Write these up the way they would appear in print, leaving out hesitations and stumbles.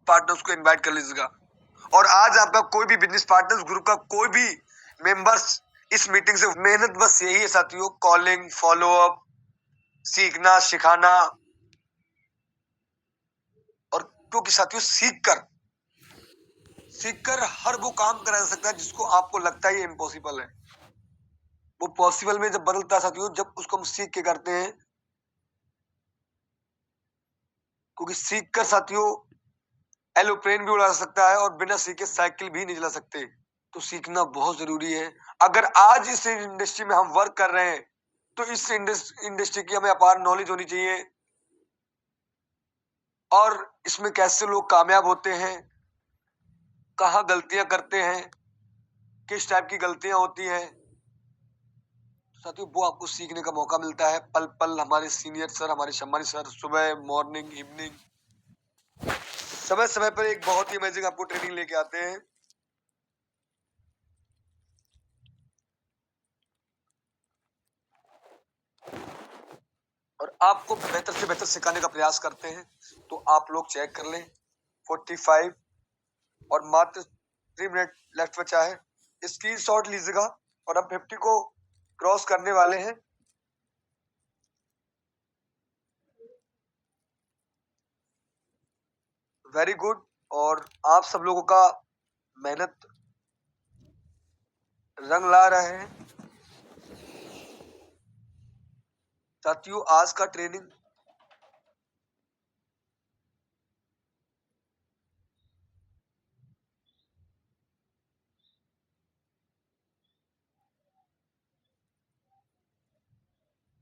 Partners को invite कर लीजिएगा। और आज आपका कोई भी बिजनेस पार्टनर्स ग्रुप का कोई भी मेंबर्स इस मीटिंग से मेहनत बस यही है साथियों, कॉलिंग, फॉलोअप, सीखना, सिखाना। और क्योंकि साथियों सीखकर हर वो काम करा जा सकता है जिसको आपको लगता है ये इम्पॉसिबल है, वो पॉसिबल में जब बदलता है साथियों, जब उसको हम सीख के करते हैं। क्योंकि सीख कर साथियों एरोप्लेन भी उड़ा सकता है और बिना सीखे साइकिल भी नहीं चला सकते। तो सीखना बहुत जरूरी है। अगर आज इस इंडस्ट्री में हम वर्क कर रहे हैं तो इस इंडस्ट्री की हमें अपार नॉलेज होनी चाहिए, और इसमें कैसे लोग कामयाब होते हैं, कहाँ गलतियां करते हैं, किस टाइप की गलतियां होती हैं, साथियों वो आपको सीखने का मौका मिलता है। पल पल हमारे सीनियर सर, हमारे सम्मानित सर सुबह, मॉर्निंग, इवनिंग, समय समय पर एक बहुत ही अमेजिंग आपको ट्रेनिंग लेके आते हैं। और आपको बेहतर से बेहतर सिखाने का प्रयास करते हैं। तो आप लोग चेक कर लें, 45 और मात्र 3 मिनट लेफ्ट बचा है। स्क्रीनशॉट लीजिएगा और हम 50 को क्रॉस करने वाले हैं। Very good. और आप सब लोगों का मेहनत रंग ला रहे हैं साथियों। आज का ट्रेनिंग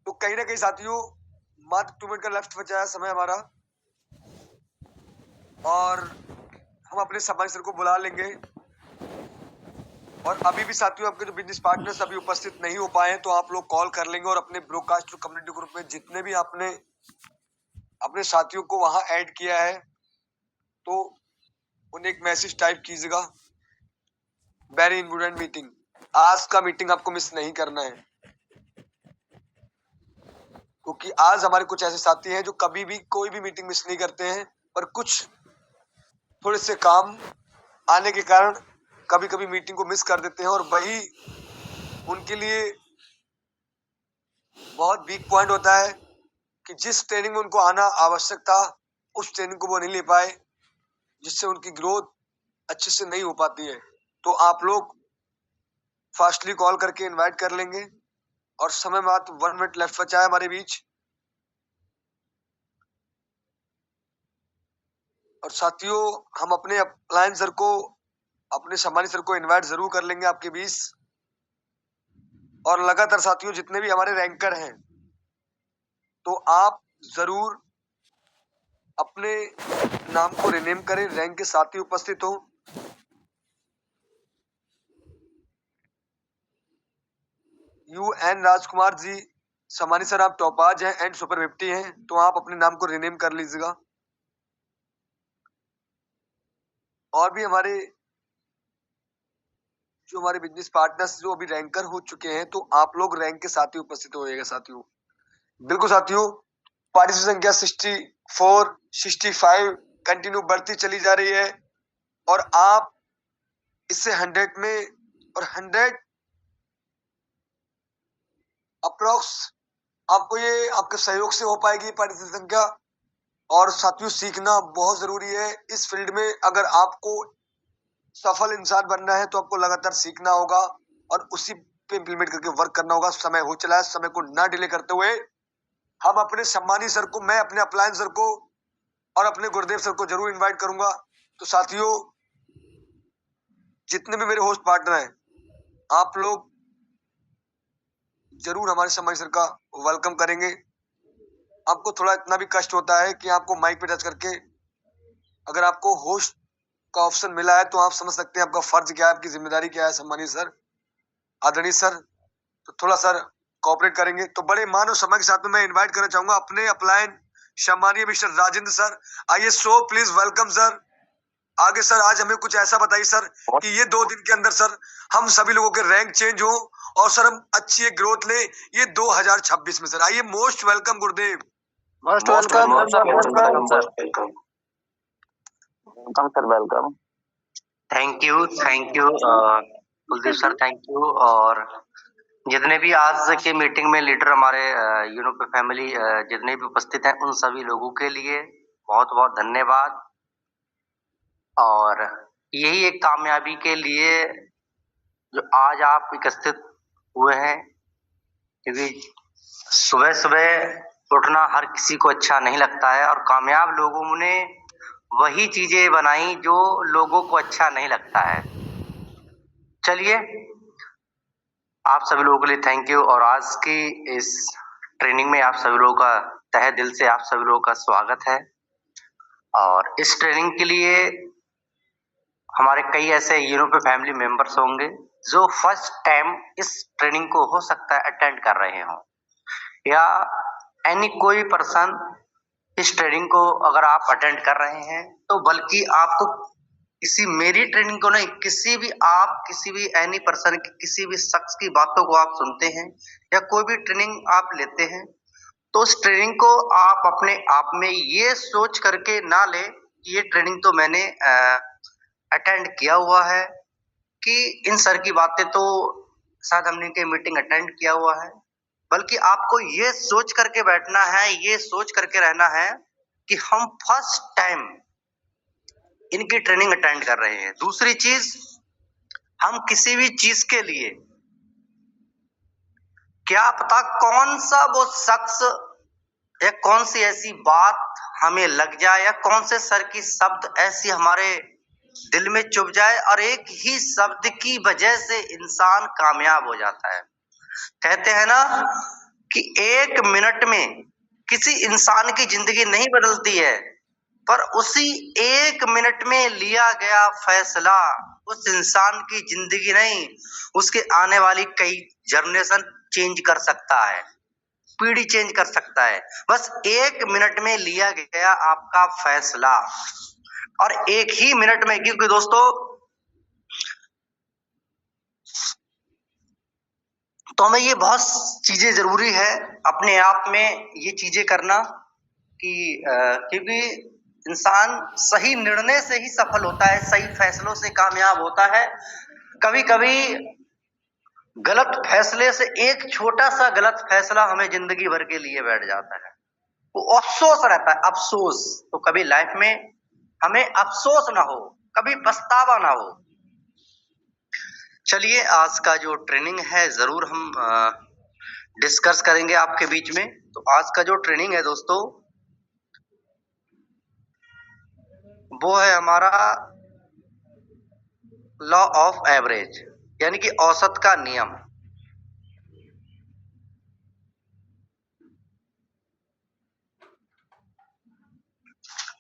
तो कहीं ना कहीं साथियों मात्र 2 मिनट का लेफ्ट बचा है समय हमारा, और हम अपने सम्मानित सर को बुला लेंगे। और अभी भी साथियों आपके जो बिजनेस पार्टनर्स अभी उपस्थित नहीं हो पाए हैं तो आप लोग कॉल कर लेंगे, और अपने ब्रॉडकास्ट कम्युनिटी ग्रुप में जितने भी आपने अपने साथियों को वहां ऐड किया है तो उन्हें एक मैसेज टाइप कीजिएगा, वेरी इंपोर्टेंट मीटिंग। आज का मीटिंग आपको मिस नहीं करना है, क्योंकि आज हमारे कुछ ऐसे साथी हैं जो कभी भी कोई भी मीटिंग मिस नहीं करते हैं, पर कुछ थोड़े से काम आने के कारण कभी कभी मीटिंग को मिस कर देते हैं, और वही उनके लिए बहुत वीक पॉइंट होता है कि जिस ट्रेनिंग में उनको आना आवश्यक था उस ट्रेनिंग को वो नहीं ले पाए, जिससे उनकी ग्रोथ अच्छे से नहीं हो पाती है। तो आप लोग फास्टली कॉल करके इनवाइट कर लेंगे। और समय मात्र 1 मिनट लेफ्ट बचा है हमारे बीच। और साथियों हम अपने अप्लायंस सर को, अपने सम्मानित सर को इनवाइट जरूर कर लेंगे आपके बीच। और लगातार साथियों जितने भी हमारे रैंकर हैं तो आप जरूर अपने नाम को रिनेम करें, रैंक के साथ ही उपस्थित हो। UN राजकुमार जी, सम्मानित सर आप टॉपाज हैं एंड सुपर 50 हैं, तो आप अपने नाम को रिनेम कर लीजिएगा। और भी हमारे जो हमारे बिजनेस पार्टनर्स जो अभी रैंकर हो चुके हैं तो आप लोग रैंक के साथ ही उपस्थित होइएगा साथियों। बिल्कुल साथियों, पार्टिसिपेंट संख्या 64, 65 कंटिन्यू बढ़ती चली जा रही है, और आप इससे 100 में, और 100 अप्रोक्स आपको ये आपके सहयोग से हो पाएगी पार्टिसिपेंट संख्या। और साथियों सीखना बहुत जरूरी है इस फील्ड में। अगर आपको सफल इंसान बनना है तो आपको लगातार सीखना होगा और उसी पे इम्प्लीमेंट करके वर्क करना होगा। समय हो चला है, समय को ना डिले करते हुए हम अपने सम्मानी सर को, मैं अपने अप्लायंस सर को और अपने गुरुदेव सर को जरूर इनवाइट करूंगा। तो साथियों जितने भी मेरे होस्ट पार्टनर हैं आप लोग जरूर हमारे सम्मानी सर का वेलकम करेंगे। आपको थोड़ा इतना भी कष्ट होता है कि आपको माइक पे टच करके, अगर आपको होस्ट का ऑप्शन मिला है तो आप समझ सकते हैं आपका फर्ज क्या है, आपकी जिम्मेदारी क्या है। सम्मानित सर, आदरणीय सर, तो थोड़ा सर कोऑपरेट करेंगे। तो बड़े मान और सम्मान के साथ में मैं इनवाइट करना चाहूंगा अपने अपलायन सम्मानीय मिस्टर राजेंद्र सर। आइए सो प्लीज वेलकम सर। आगे सर आज हमें कुछ ऐसा बताइए सर कि ये 2 दिन के अंदर सर हम सभी लोगों के रैंक चेंज हो और सर हम अच्छी एक ग्रोथ ले ये 2026 में। सर आइए, most welcome Gurudev. Most welcome sir. Welcome sir, welcome. Thank you Kuldeep sir, thank you. और जितने भी आज के मीटिंग में लीडर हमारे यूनो फैमिली जितने भी उपस्थित हैं उन सभी लोगों के लिए बहुत बहुत धन्यवाद। और यही एक कामयाबी के लिए जो आज आप एकत्रित हुए हैं, क्योंकि सुबह सुबह उठना हर किसी को अच्छा नहीं लगता है और कामयाब लोगों ने वही चीजें बनाई जो लोगों को अच्छा नहीं लगता है। चलिए, आप सभी लोगों के लिए थैंक यू। और आज की इस ट्रेनिंग में आप सभी लोगों का तहे दिल से आप सभी लोगों का स्वागत है। और इस ट्रेनिंग के लिए हमारे कई ऐसे यूरोप फैमिली मेंबर्स होंगे जो फर्स्ट टाइम इस ट्रेनिंग को हो सकता है अटेंड कर रहे हो, या एनी कोई पर्सन इस ट्रेनिंग को अगर आप अटेंड कर रहे हैं तो बल्कि आपको किसी मेरी ट्रेनिंग को नहीं, किसी भी एनी पर्सन की, किसी भी शख्स की बातों को आप सुनते हैं या कोई भी ट्रेनिंग आप लेते हैं तो उस ट्रेनिंग को आप अपने आप में ये सोच करके ना ले कि ये ट्रेनिंग तो मैंने अटेंड किया हुआ है, कि इन सर की बातें तो शायद हमने के मीटिंग अटेंड किया हुआ है, बल्कि आपको ये सोच करके बैठना है, ये सोच करके रहना है कि हम फर्स्ट टाइम इनकी ट्रेनिंग अटेंड कर रहे हैं। दूसरी चीज, हम किसी भी चीज के लिए क्या पता कौन सा वो शख्स या कौन सी ऐसी बात हमें लग जाए या कौन से सर की शब्द ऐसी हमारे दिल में चुभ जाए और एक ही शब्द की वजह से इंसान कामयाब हो जाता है। कहते हैं ना कि एक मिनट में किसी इंसान की जिंदगी नहीं बदलती है, पर उसी एक मिनट में लिया गया फैसला उस इंसान की जिंदगी नहीं, उसके आने वाली कई जनरेशन चेंज कर सकता है, पीढ़ी चेंज कर सकता है। बस एक मिनट में लिया गया आपका फैसला, और एक ही मिनट में, क्योंकि दोस्तों तो हमें ये बहुत चीजें जरूरी है अपने आप में ये चीजें करना कि क्योंकि इंसान सही निर्णय से ही सफल होता है, सही फैसलों से कामयाब होता है। कभी कभी गलत फैसले से, एक छोटा सा गलत फैसला हमें जिंदगी भर के लिए बैठ जाता है, वो अफसोस रहता है, अफसोस। तो कभी लाइफ में हमें अफसोस ना हो, कभी पछतावा ना हो। चलिए, आज का जो ट्रेनिंग है जरूर हम डिस्कस करेंगे आपके बीच में। तो आज का जो ट्रेनिंग है दोस्तों वो है हमारा लॉ ऑफ एवरेज, यानी कि औसत का नियम।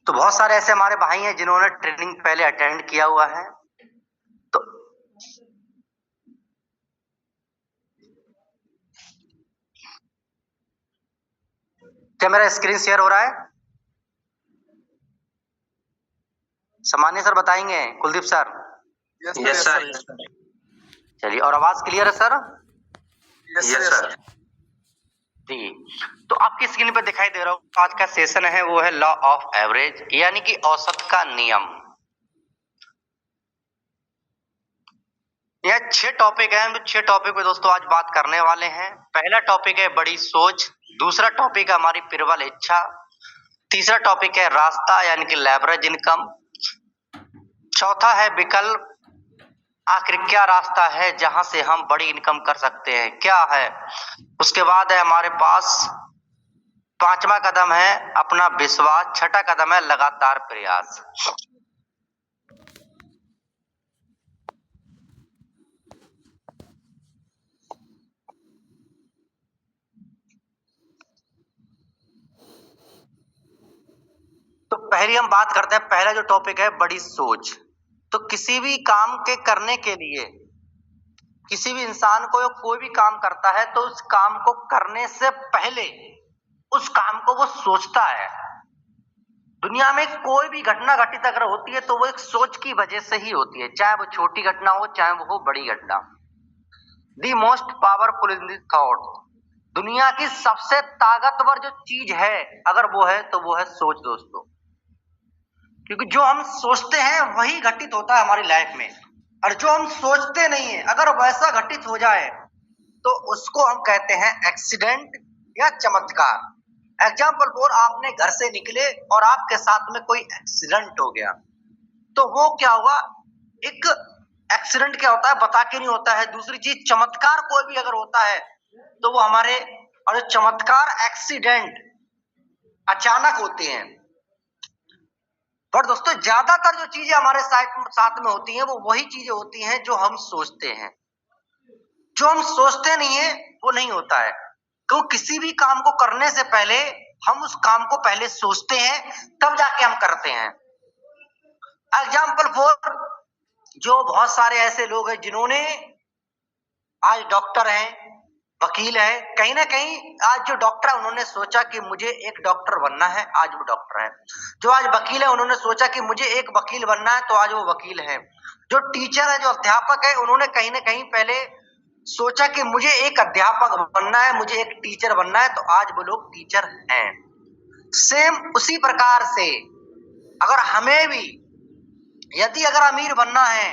तो बहुत सारे ऐसे हमारे भाई हैं जिन्होंने ट्रेनिंग पहले अटेंड किया हुआ है। तो क्या मेरा स्क्रीन शेयर हो रहा है? सामान्य सर बताएंगे, कुलदीप सर। Yes sir. चलिए, और आवाज क्लियर है सर? Yes sir. जी, तो आपकी स्क्रीन पर दिखाई दे रहा हो आज का सेशन है वो है लॉ ऑफ एवरेज, यानी कि औसत का नियम। यह 6 टॉपिक है, हम 6 टॉपिक पे दोस्तों आज बात करने वाले हैं। पहला टॉपिक है बड़ी सोच, दूसरा टॉपिक है हमारी प्रबल इच्छा, तीसरा टॉपिक है रास्ता यानी कि लेवरेज इनकम, चौथा है विकल्प, आखिर क्या रास्ता है जहां से हम बड़ी इनकम कर सकते हैं, क्या है। उसके बाद है हमारे पास पांचवा कदम है अपना विश्वास, छठा कदम है लगातार प्रयास। तो पहली हम बात करते हैं, पहला जो टॉपिक है बड़ी सोच। तो किसी भी काम के करने के लिए, किसी भी इंसान को कोई भी काम करता है तो उस काम को करने से पहले उस काम को वो सोचता है। दुनिया में कोई भी घटना घटित अगर होती है तो वो एक सोच की वजह से ही होती है, चाहे वो छोटी घटना हो चाहे वो हो बड़ी घटना। The most powerful in this thought, दुनिया की सबसे ताकतवर जो चीज है अगर वो है तो वो है सोच दोस्तों। क्योंकि जो हम सोचते हैं वही घटित होता है हमारी लाइफ में, और जो हम सोचते नहीं है अगर वैसा घटित हो जाए तो उसको हम कहते हैं एक्सीडेंट या चमत्कार। एग्जाम्पल फॉर, आपने घर से निकले और आपके साथ में कोई एक्सीडेंट हो गया, तो वो क्या हुआ, एक एक्सीडेंट क्या होता है बता के नहीं होता है। दूसरी चीज, चमत्कार कोई भी अगर होता है तो वो हमारे, और चमत्कार एक्सीडेंट अचानक होते हैं। पर दोस्तों ज्यादातर जो चीजें हमारे साथ में होती हैं वो वही चीजें होती हैं जो हम सोचते हैं। जो हम सोचते नहीं है वो नहीं होता है, तो किसी भी काम को करने से पहले हम उस काम को पहले सोचते हैं, तब जाके हम करते हैं। एग्जाम्पल फॉर, जो बहुत सारे ऐसे लोग हैं जिन्होंने आज डॉक्टर हैं, वकील है, कहीं ना कहीं आज जो डॉक्टर है उन्होंने सोचा कि मुझे एक डॉक्टर बनना है, आज वो डॉक्टर है। जो आज वकील है उन्होंने सोचा कि मुझे एक वकील बनना है, तो आज वो वकील है। जो टीचर है, जो अध्यापक है, उन्होंने कहीं ना कहीं पहले सोचा कि मुझे एक अध्यापक बनना है, मुझे एक टीचर बनना है, तो आज वो लोग टीचर हैं। सेम उसी प्रकार से अगर हमें भी यदि अगर अमीर बनना है,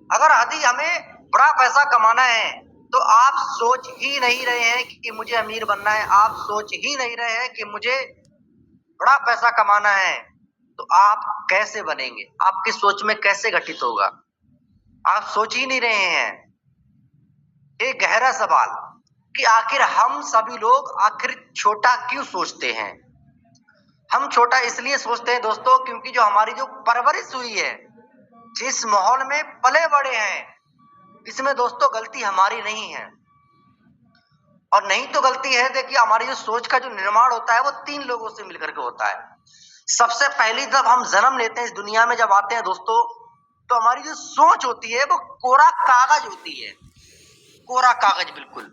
अगर यदि हमें बड़ा पैसा कमाना है, तो आप सोच ही नहीं रहे हैं कि मुझे अमीर बनना है, आप सोच ही नहीं रहे हैं कि मुझे बड़ा पैसा कमाना है, तो आप कैसे बनेंगे? आपकी सोच में कैसे घटित होगा? आप सोच ही नहीं रहे हैं। एक गहरा सवाल कि आखिर हम सभी लोग आखिर छोटा क्यों सोचते हैं? हम छोटा इसलिए सोचते हैं दोस्तों, क्योंकि जो हमारी जो परवरिश हुई है, जिस माहौल में पले बड़े हैं, इसमें दोस्तों गलती हमारी नहीं है। और नहीं तो गलती है, देखिए हमारी जो सोच का जो निर्माण होता है वो 3 लोगों से मिलकर के होता है। सबसे पहली जब हम जन्म लेते हैं इस दुनिया में, जब आते हैं दोस्तों, तो हमारी जो सोच होती है वो कोरा कागज होती है, कोरा कागज बिल्कुल।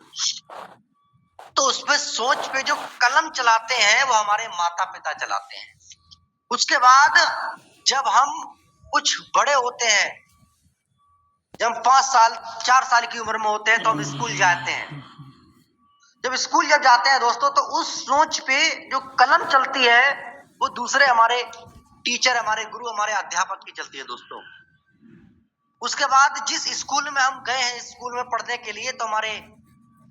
तो उसपे सोच पे जो कलम चलाते हैं वो हमारे माता पिता चलाते हैं। उसके बाद जब हम कुछ बड़े होते हैं, जब 5 साल 4 साल की उम्र में होते हैं, तो हम स्कूल जाते हैं। जब स्कूल जब जाते हैं दोस्तों, तो उस सोच पे जो कलम चलती है वो दूसरे हमारे टीचर, हमारे गुरु, हमारे अध्यापक की चलती है दोस्तों। उसके बाद जिस स्कूल में हम गए हैं स्कूल में पढ़ने के लिए, तो हमारे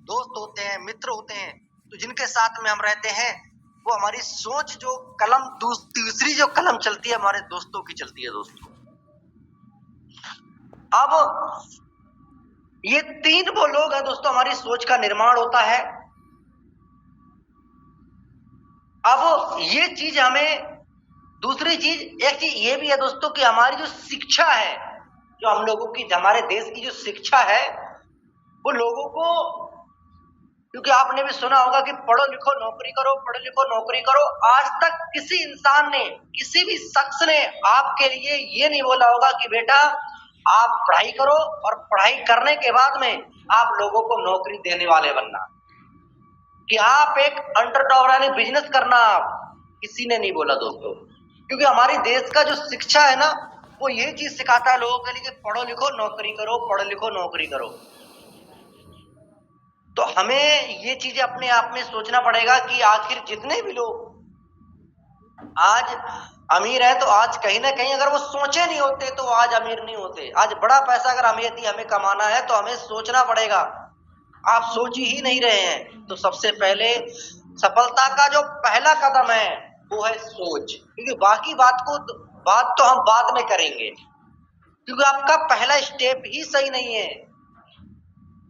दोस्त होते हैं, मित्र होते हैं, तो जिनके साथ में हम रहते हैं वो हमारी सोच जो कलम दूसरी जो कलम चलती है हमारे दोस्तों की चलती है दोस्तों। अब ये 3 वो लोग हैं दोस्तों, हमारी सोच का निर्माण होता है। अब ये चीज हमें, दूसरी चीज, एक चीज ये भी है दोस्तों कि हमारी जो शिक्षा है, जो हम लोगों की, हमारे देश की जो शिक्षा है, वो लोगों को, क्योंकि आपने भी सुना होगा कि पढ़ो लिखो नौकरी करो, पढ़ो लिखो नौकरी करो। आज तक किसी इंसान ने, किसी भी शख्स ने आपके लिए ये नहीं बोला होगा कि बेटा आप पढ़ाई करो और पढ़ाई करने के बाद में आप लोगों को नौकरी देने वाले बनना, कि आप एक एंटरप्रेन्योर बिजनेस करना, आप किसी ने नहीं बोला दोस्तों। क्योंकि हमारी देश का जो शिक्षा है ना, वो ये चीज सिखाता है लोगों के लिए कि पढ़ो लिखो नौकरी करो, पढ़ो लिखो नौकरी करो। तो हमें ये चीजें अपने आप में सोचना पड़ेगा कि आखिर जितने भी लोग आज अमीर है, तो आज कहीं ना कहीं अगर वो सोचे नहीं होते तो आज अमीर नहीं होते। आज बड़ा पैसा अगर हमें कमाना है तो हमें सोचना पड़ेगा। आप सोच ही नहीं रहे हैं। तो सबसे पहले सफलता का जो पहला कदम है वो है सोच, क्योंकि बाकी बात तो हम बाद में करेंगे, क्योंकि आपका पहला स्टेप ही सही नहीं है।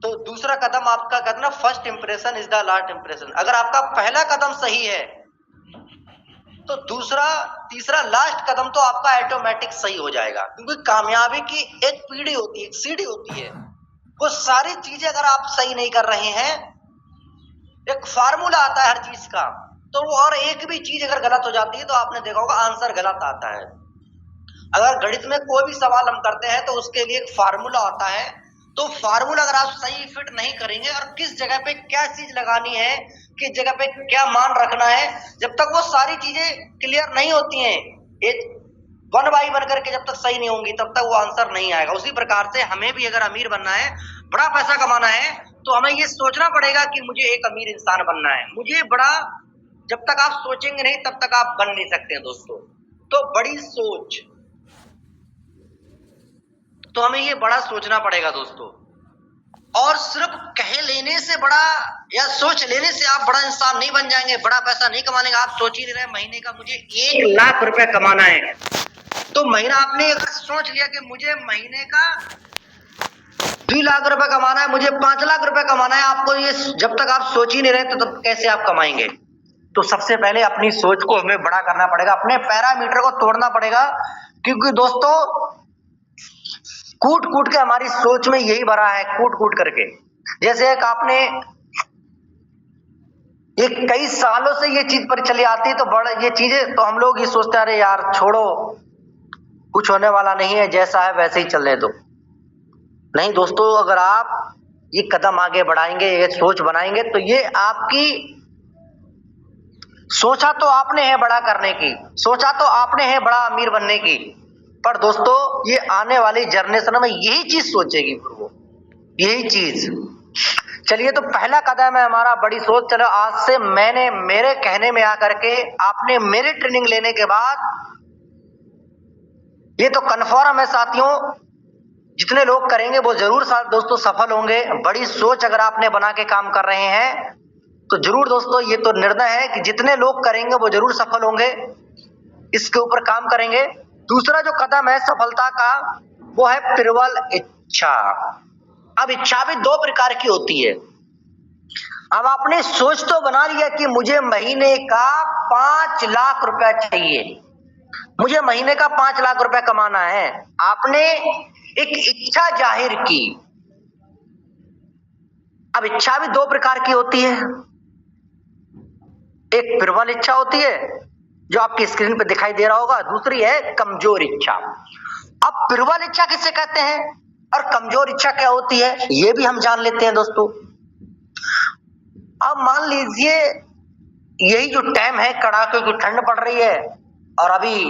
तो दूसरा कदम आपका करना, first impression is the last impression. अगर आपका पहला कदम सही है तो दूसरा, तीसरा, लास्ट कदम तो आपका ऑटोमेटिक सही हो जाएगा। क्योंकि कामयाबी की एक पीढ़ी होती है, एक सीढ़ी होती है। वो सारी चीजें अगर आप सही नहीं कर रहे हैं, एक फार्मूला आता है हर चीज का, तो वो और एक भी चीज अगर गलत हो जाती है तो आपने देखा होगा आंसर गलत आता है। अगर गणित में कोई भी सवाल हम करते हैं तो उसके लिए एक फार्मूला आता है, तो फार्मूला अगर आप सही फिट नहीं करेंगे और किस जगह पे क्या चीज लगानी है, किस जगह पे क्या मान रखना है, जब तक वो सारी चीजें क्लियर नहीं होती हैं, एक 1 बाई 1 करके जब तक सही नहीं होंगी तब तक वो आंसर नहीं आएगा। उसी प्रकार से हमें भी अगर अमीर बनना है, बड़ा पैसा कमाना है, तो हमें ये सोचना पड़ेगा कि मुझे एक अमीर इंसान बनना है। मुझे बड़ा, जब तक आप सोचेंगे नहीं तब तक आप बन नहीं सकते हैं दोस्तों। तो बड़ी सोच, तो हमें ये बड़ा सोचना पड़ेगा दोस्तों। और सिर्फ कह लेने से बड़ा या सोच लेने से आप बड़ा इंसान नहीं बन जाएंगे, बड़ा पैसा नहीं कमा लेंगे। आप सोच ही नहीं रहे महीने का मुझे 1 लाख रुपए कमाना है, तो महीना आपने अगर सोच लिया कि मुझे महीने का 2 लाख रुपए कमाना है, मुझे 5 लाख रुपए कमाना है, आपको ये जब तक आप सोच ही नहीं रहे तो तब कैसे आप कमाएंगे। तो सबसे पहले अपनी सोच को हमें बड़ा करना पड़ेगा, अपने पैरामीटर को तोड़ना पड़ेगा, क्योंकि दोस्तों कूट कूट के हमारी सोच में यही भरा है, कूट कूट करके। जैसे एक आपने ये कई सालों से ये चीज पर चली आती है, तो बड़ा ये चीजें तो हम लोग ये सोचते हैं अरे यार छोड़ो, कुछ होने वाला नहीं है, जैसा है वैसे ही चलने दो। नहीं दोस्तों, अगर आप ये कदम आगे बढ़ाएंगे, ये सोच बनाएंगे, तो ये आपकी सोचा तो आपने है बड़ा करने की, सोचा तो आपने है बड़ा अमीर बनने की, पर दोस्तों ये आने वाली जनरेशन में यही चीज सोचेगी, फिर वो यही चीज। चलिए, तो पहला कदम है हमारा बड़ी सोच। चलो आज से मैंने मेरे कहने में आकर के आपने मेरे ट्रेनिंग लेने के बाद ये तो कन्फर्म है साथियों, जितने लोग करेंगे वो जरूर दोस्तों सफल होंगे। बड़ी सोच अगर आपने बना के काम कर रहे हैं तो जरूर दोस्तों ये तो निर्णय है कि जितने लोग करेंगे वो जरूर सफल होंगे, इसके ऊपर काम करेंगे। दूसरा जो कदम है सफलता का वो है प्रबल इच्छा। अब इच्छा भी 2 प्रकार की होती है। अब आपने सोच तो बना लिया कि मुझे महीने का 5 लाख रुपए चाहिए, मुझे महीने का 5 लाख रुपए कमाना है। आपने एक इच्छा जाहिर की। अब इच्छा भी 2 प्रकार की होती है, एक प्रबल इच्छा होती है जो आपकी स्क्रीन पे दिखाई दे रहा होगा, दूसरी है कमजोर इच्छा। अब प्रबल इच्छा किसे कहते हैं और कमजोर इच्छा क्या होती है ये भी हम जान लेते हैं दोस्तों। अब मान लीजिए यही जो टाइम है, कड़ाके की ठंड पड़ रही है और अभी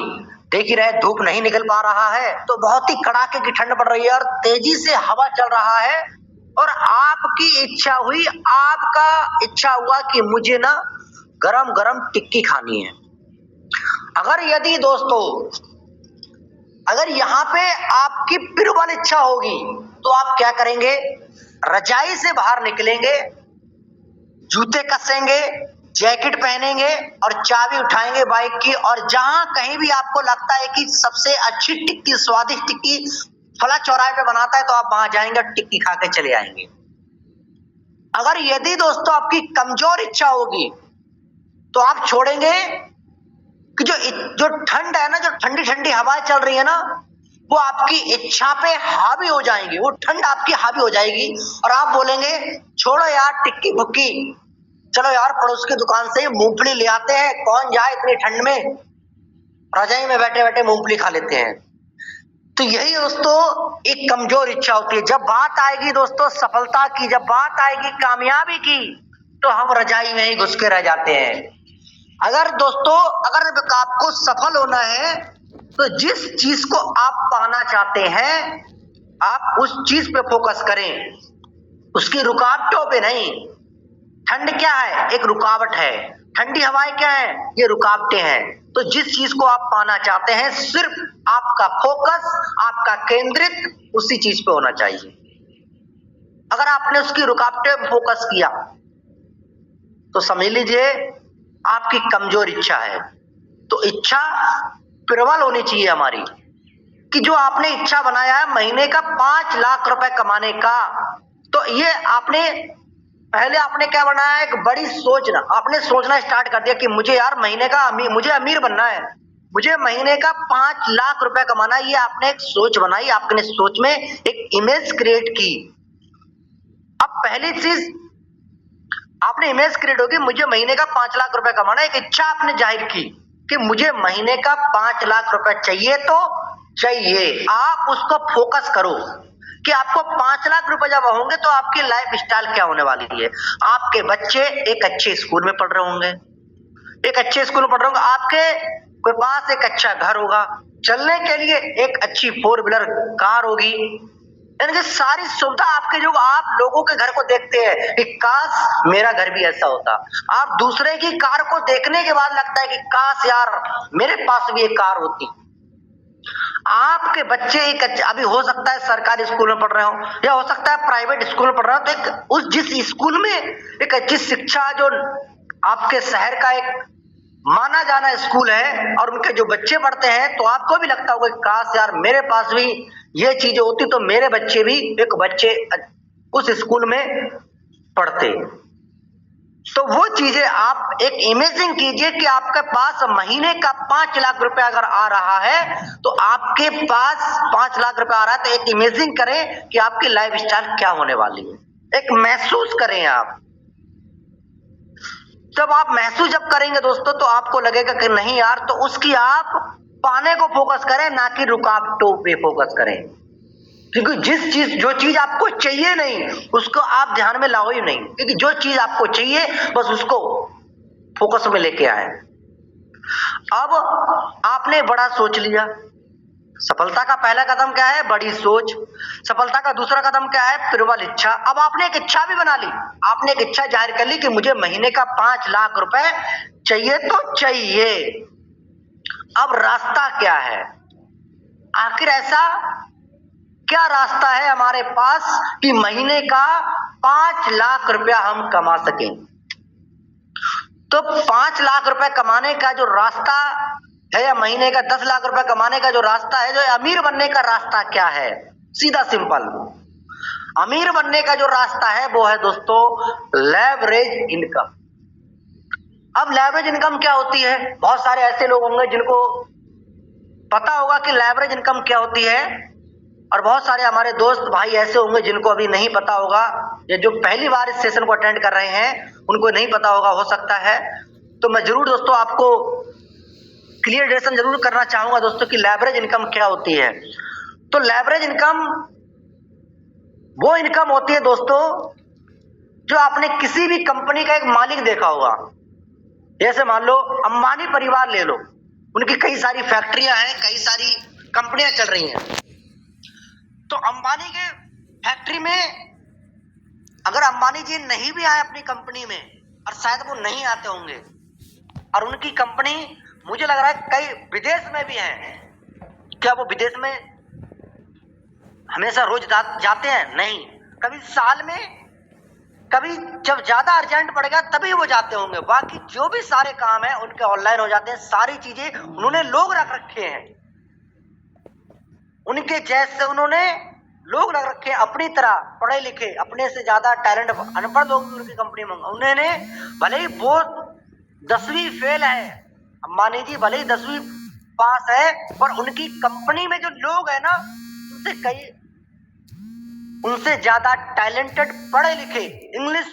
देख ही रहे धूप नहीं निकल पा रहा है, तो बहुत ही कड़ाके की ठंड पड़ रही है और तेजी से हवा चल रहा है, और आपकी इच्छा हुई, आपका इच्छा हुआ कि मुझे ना गरम गरम टिक्की खानी है। अगर यदि दोस्तों अगर यहाँ पे आपकी प्रबल इच्छा होगी तो आप क्या करेंगे, रजाई से बाहर निकलेंगे, जूते कसेंगे, जैकेट पहनेंगे और चाबी उठाएंगे बाइक की, और जहां कहीं भी आपको लगता है कि सबसे अच्छी टिक्की, स्वादिष्ट टिक्की फला चौराहे पे बनाता है, तो आप वहां जाएंगे और टिक्की खा के चले आएंगे। अगर यदि दोस्तों आपकी कमजोर इच्छा होगी तो आप छोड़ेंगे कि जो ठंड है ना, जो ठंडी ठंडी हवाएं चल रही है ना, वो आपकी इच्छा पे हावी हो जाएंगी, वो ठंड आपकी हावी हो जाएगी और आप बोलेंगे छोड़ो यार टिक्की भुक्की, चलो यार पड़ोस की दुकान से मूंगफली ले आते हैं, कौन जाए इतनी ठंड में, रजाई में बैठे बैठे मूंगफली खा लेते हैं। तो यही दोस्तों एक कमजोर इच्छा होती है। जब बात आएगी दोस्तों सफलता की, जब बात आएगी कामयाबी की, तो हम रजाई में ही घुस के रह जाते हैं। अगर दोस्तों अगर आपको सफल होना है तो जिस चीज को आप पाना चाहते हैं आप उस चीज पे फोकस करें, उसकी रुकावटों पे नहीं। ठंड क्या है, एक रुकावट है, ठंडी हवाएं क्या है, ये रुकावटें हैं। तो जिस चीज को आप पाना चाहते हैं सिर्फ आपका फोकस, आपका केंद्रित उसी चीज पे होना चाहिए। अगर आपने उसकी रुकावटें पे फोकस किया तो समझ लीजिए आपकी कमजोर इच्छा है। तो इच्छा प्रबल होनी चाहिए हमारी, कि जो आपने इच्छा बनाया है महीने का 5 लाख रुपए कमाने का, तो ये आपने पहले आपने क्या बनाया, एक बड़ी सोचना, आपने सोचना स्टार्ट कर दिया कि मुझे यार महीने का मुझे अमीर बनना है, मुझे महीने का 5 लाख रुपए कमाना है। ये आपने एक सोच बनाई, आपने सोच में एक इमेज क्रिएट की। अब पहली चीज आपने इमेज क्रिएट होगी, मुझे महीने का 5 लाख रुपए कमाना है, एक इच्छा आपने जाहिर की कि मुझे महीने का 5 लाख रुपए चाहिए, तो चाहिए। आप उसको फोकस करो कि आपको 5 लाख रुपए जब होंगे तो आपकी लाइफ स्टाइल क्या होने वाली है। आपके बच्चे एक अच्छे स्कूल में पढ़ रहे होंगे, एक अच्छे स्कूल में पढ़ रहे होंगे, आपके पास एक अच्छा घर होगा, चलने के लिए एक अच्छी 4 व्हीलर कार होगी, यानी कि सारी सुविधा आपके जो आप लोगों के घर को देखते हैं कि काश मेरा घर भी ऐसा होता। आप दूसरे की कार को देखने के बाद लगता है कि काश यार मेरे पास भी एक कार होती। आपके बच्चे एक अभी हो सकता है सरकारी स्कूल में पढ़ रहे हो या हो सकता है प्राइवेट स्कूल में पढ़ रहे हो, तो एक उस जिस स्कूल में एक अच्छी शिक्षा जो आपके शहर का एक माना जाना स्कूल है और उनके जो बच्चे पढ़ते हैं, तो आपको भी लगता होगा कि काश यार मेरे पास भी ये चीजें होती तो मेरे बच्चे भी एक बच्चे उस स्कूल में पढ़ते। तो वो चीजें आप एक इमेजिन कीजिए कि आपके पास महीने का 5 लाख रुपया अगर आ रहा है, तो आपके पास 5 लाख रुपया आ रहा है, तो एक इमेजिन करें कि आपकी लाइफ स्टाइल क्या होने वाली है। एक महसूस करें आप। जब आप महसूस जब करेंगे दोस्तों, तो आपको लगेगा कि नहीं यार, तो उसकी आप पाने को फोकस करें, ना कि रुकावटों पे फोकस करें। क्योंकि जो चीज आपको चाहिए नहीं उसको आप ध्यान में लाओ ही नहीं, क्योंकि जो चीज आपको चाहिए बस उसको फोकस में लेके आए। अब आपने बड़ा सोच लिया। सफलता का पहला कदम क्या है? बड़ी सोच। सफलता का दूसरा कदम क्या है? प्रबल इच्छा। अब आपने एक इच्छा भी बना ली, आपने एक इच्छा जाहिर कर ली कि मुझे महीने का 5 लाख रुपए चाहिए तो चाहिए। अब रास्ता क्या है? आखिर ऐसा क्या रास्ता है हमारे पास कि महीने का 5 लाख रुपया हम कमा सकें? तो 5 लाख रुपए कमाने का जो रास्ता है, या महीने का 10 लाख रुपए कमाने का जो रास्ता है, जो अमीर बनने का रास्ता क्या है? सीधा सिंपल, अमीर बनने का जो रास्ता है वो है दोस्तों लेवरेज इनकम। अब लेवरेज इनकम क्या होती है? बहुत सारे ऐसे लोग होंगे जिनको पता होगा कि लेवरेज इनकम क्या होती है, और बहुत सारे हमारे दोस्त भाई ऐसे होंगे जिनको अभी नहीं पता होगा, या जो पहली बार इस सेशन को अटेंड कर रहे हैं उनको नहीं पता होगा, हो सकता है। तो मैं जरूर दोस्तों आपको क्लियरेशन जरूर करना चाहूंगा दोस्तों कि लेवरेज इनकम क्या होती है। तो लेवरेज इनकम वो इनकम होती है दोस्तों जो आपने किसी भी कंपनी का एक मालिक देखा होगा। जैसे मान लो अंबानी परिवार ले लो, उनकी कई सारी फैक्ट्रियां हैं, कई सारी कंपनियां चल रही हैं। तो अंबानी के फैक्ट्री में अगर अंबानी जी नहीं भी आए अपनी कंपनी में, और शायद वो नहीं आते होंगे, और उनकी कंपनी मुझे लग रहा है कई विदेश में भी है। क्या वो विदेश में हमेशा रोज जाते हैं? नहीं, कभी साल में, कभी जब ज्यादा अर्जेंट पड़ेगा तभी वो जाते होंगे। बाकी जो भी सारे काम है उनके ऑनलाइन हो जाते हैं। सारी चीजें उन्होंने लोग रख रखे हैं, उनके जैसे उन्होंने लोग रख रखे हैं अपनी तरह, पढ़े लिखे, अपने से ज्यादा टैलेंट अनपढ़ लोग उनकी कंपनी में। उन्होंने भले ही वो 10वीं फेल है, अंबानी जी भले ही 10वीं पास है, पर उनकी कंपनी में जो लोग है ना, उनसे ज्यादा टैलेंटेड, पढ़े लिखे, इंग्लिश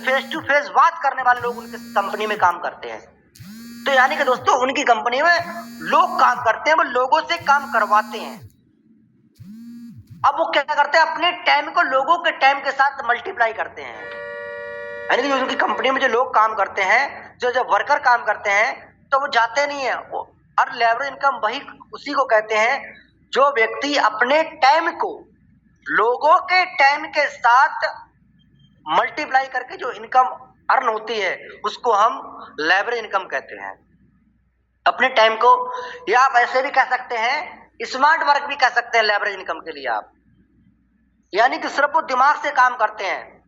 फेस टू फेस बात करने वाले लोग उनकी कंपनी में काम करते हैं। तो यानी कि दोस्तों उनकी कंपनी में लोग काम करते हैं, वो लोगों से काम करवाते हैं। अब वो क्या करते हैं? अपने टाइम को लोगों के टाइम के साथ मल्टीप्लाई करते हैं। यानी कि उनकी कंपनी में जो लोग काम करते हैं, जो वर्कर काम करते हैं, तो वो जाते नहीं है। और लेवरेज इनकम वही उसी को कहते हैं जो व्यक्ति अपने टाइम को लोगों के टाइम के साथ मल्टीप्लाई करके जो इनकम अर्न होती है उसको हम लेवरेज इनकम कहते हैं। अपने टाइम को, या आप ऐसे भी कह सकते हैं, स्मार्ट वर्क भी कह सकते हैं लेवरेज इनकम के लिए आप। यानी कि सिर्फ वो दिमाग से काम करते हैं,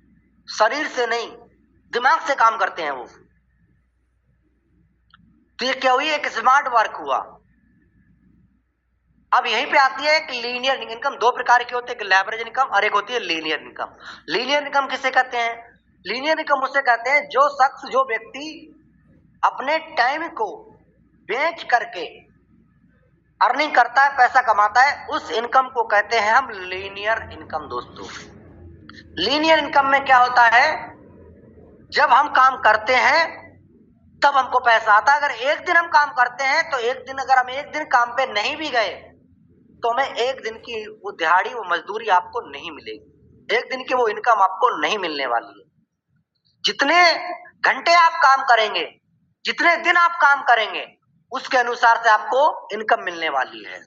शरीर से नहीं, दिमाग से काम करते हैं वो। तो ये क्या हुई? एक स्मार्ट वर्क हुआ। अब यहीं पे आती है कि लीनियर इनकम। दो प्रकार की होती है, एक लेवरेज इनकम और एक होती है लीनियर इनकम। लीनियर इनकम किसे कहते हैं? लीनियर इनकम उसे कहते हैं जो शख्स, जो व्यक्ति अपने टाइम को बेच करके अर्निंग करता है, पैसा कमाता है, उस इनकम को कहते हैं हम लीनियर इनकम। दोस्तों लीनियर इनकम में क्या होता है? जब हम काम करते हैं तब हमको पैसा आता है। अगर एक दिन हम काम करते हैं तो एक दिन, अगर हम एक दिन काम पे नहीं भी गए तो हमें एक दिन की वो दिहाड़ी, वो मजदूरी आपको नहीं मिलेगी। एक दिन की वो इनकम आपको नहीं मिलने वाली है। जितने घंटे आप काम करेंगे, जितने दिन आप काम करेंगे, उसके अनुसार से आपको इनकम मिलने वाली है।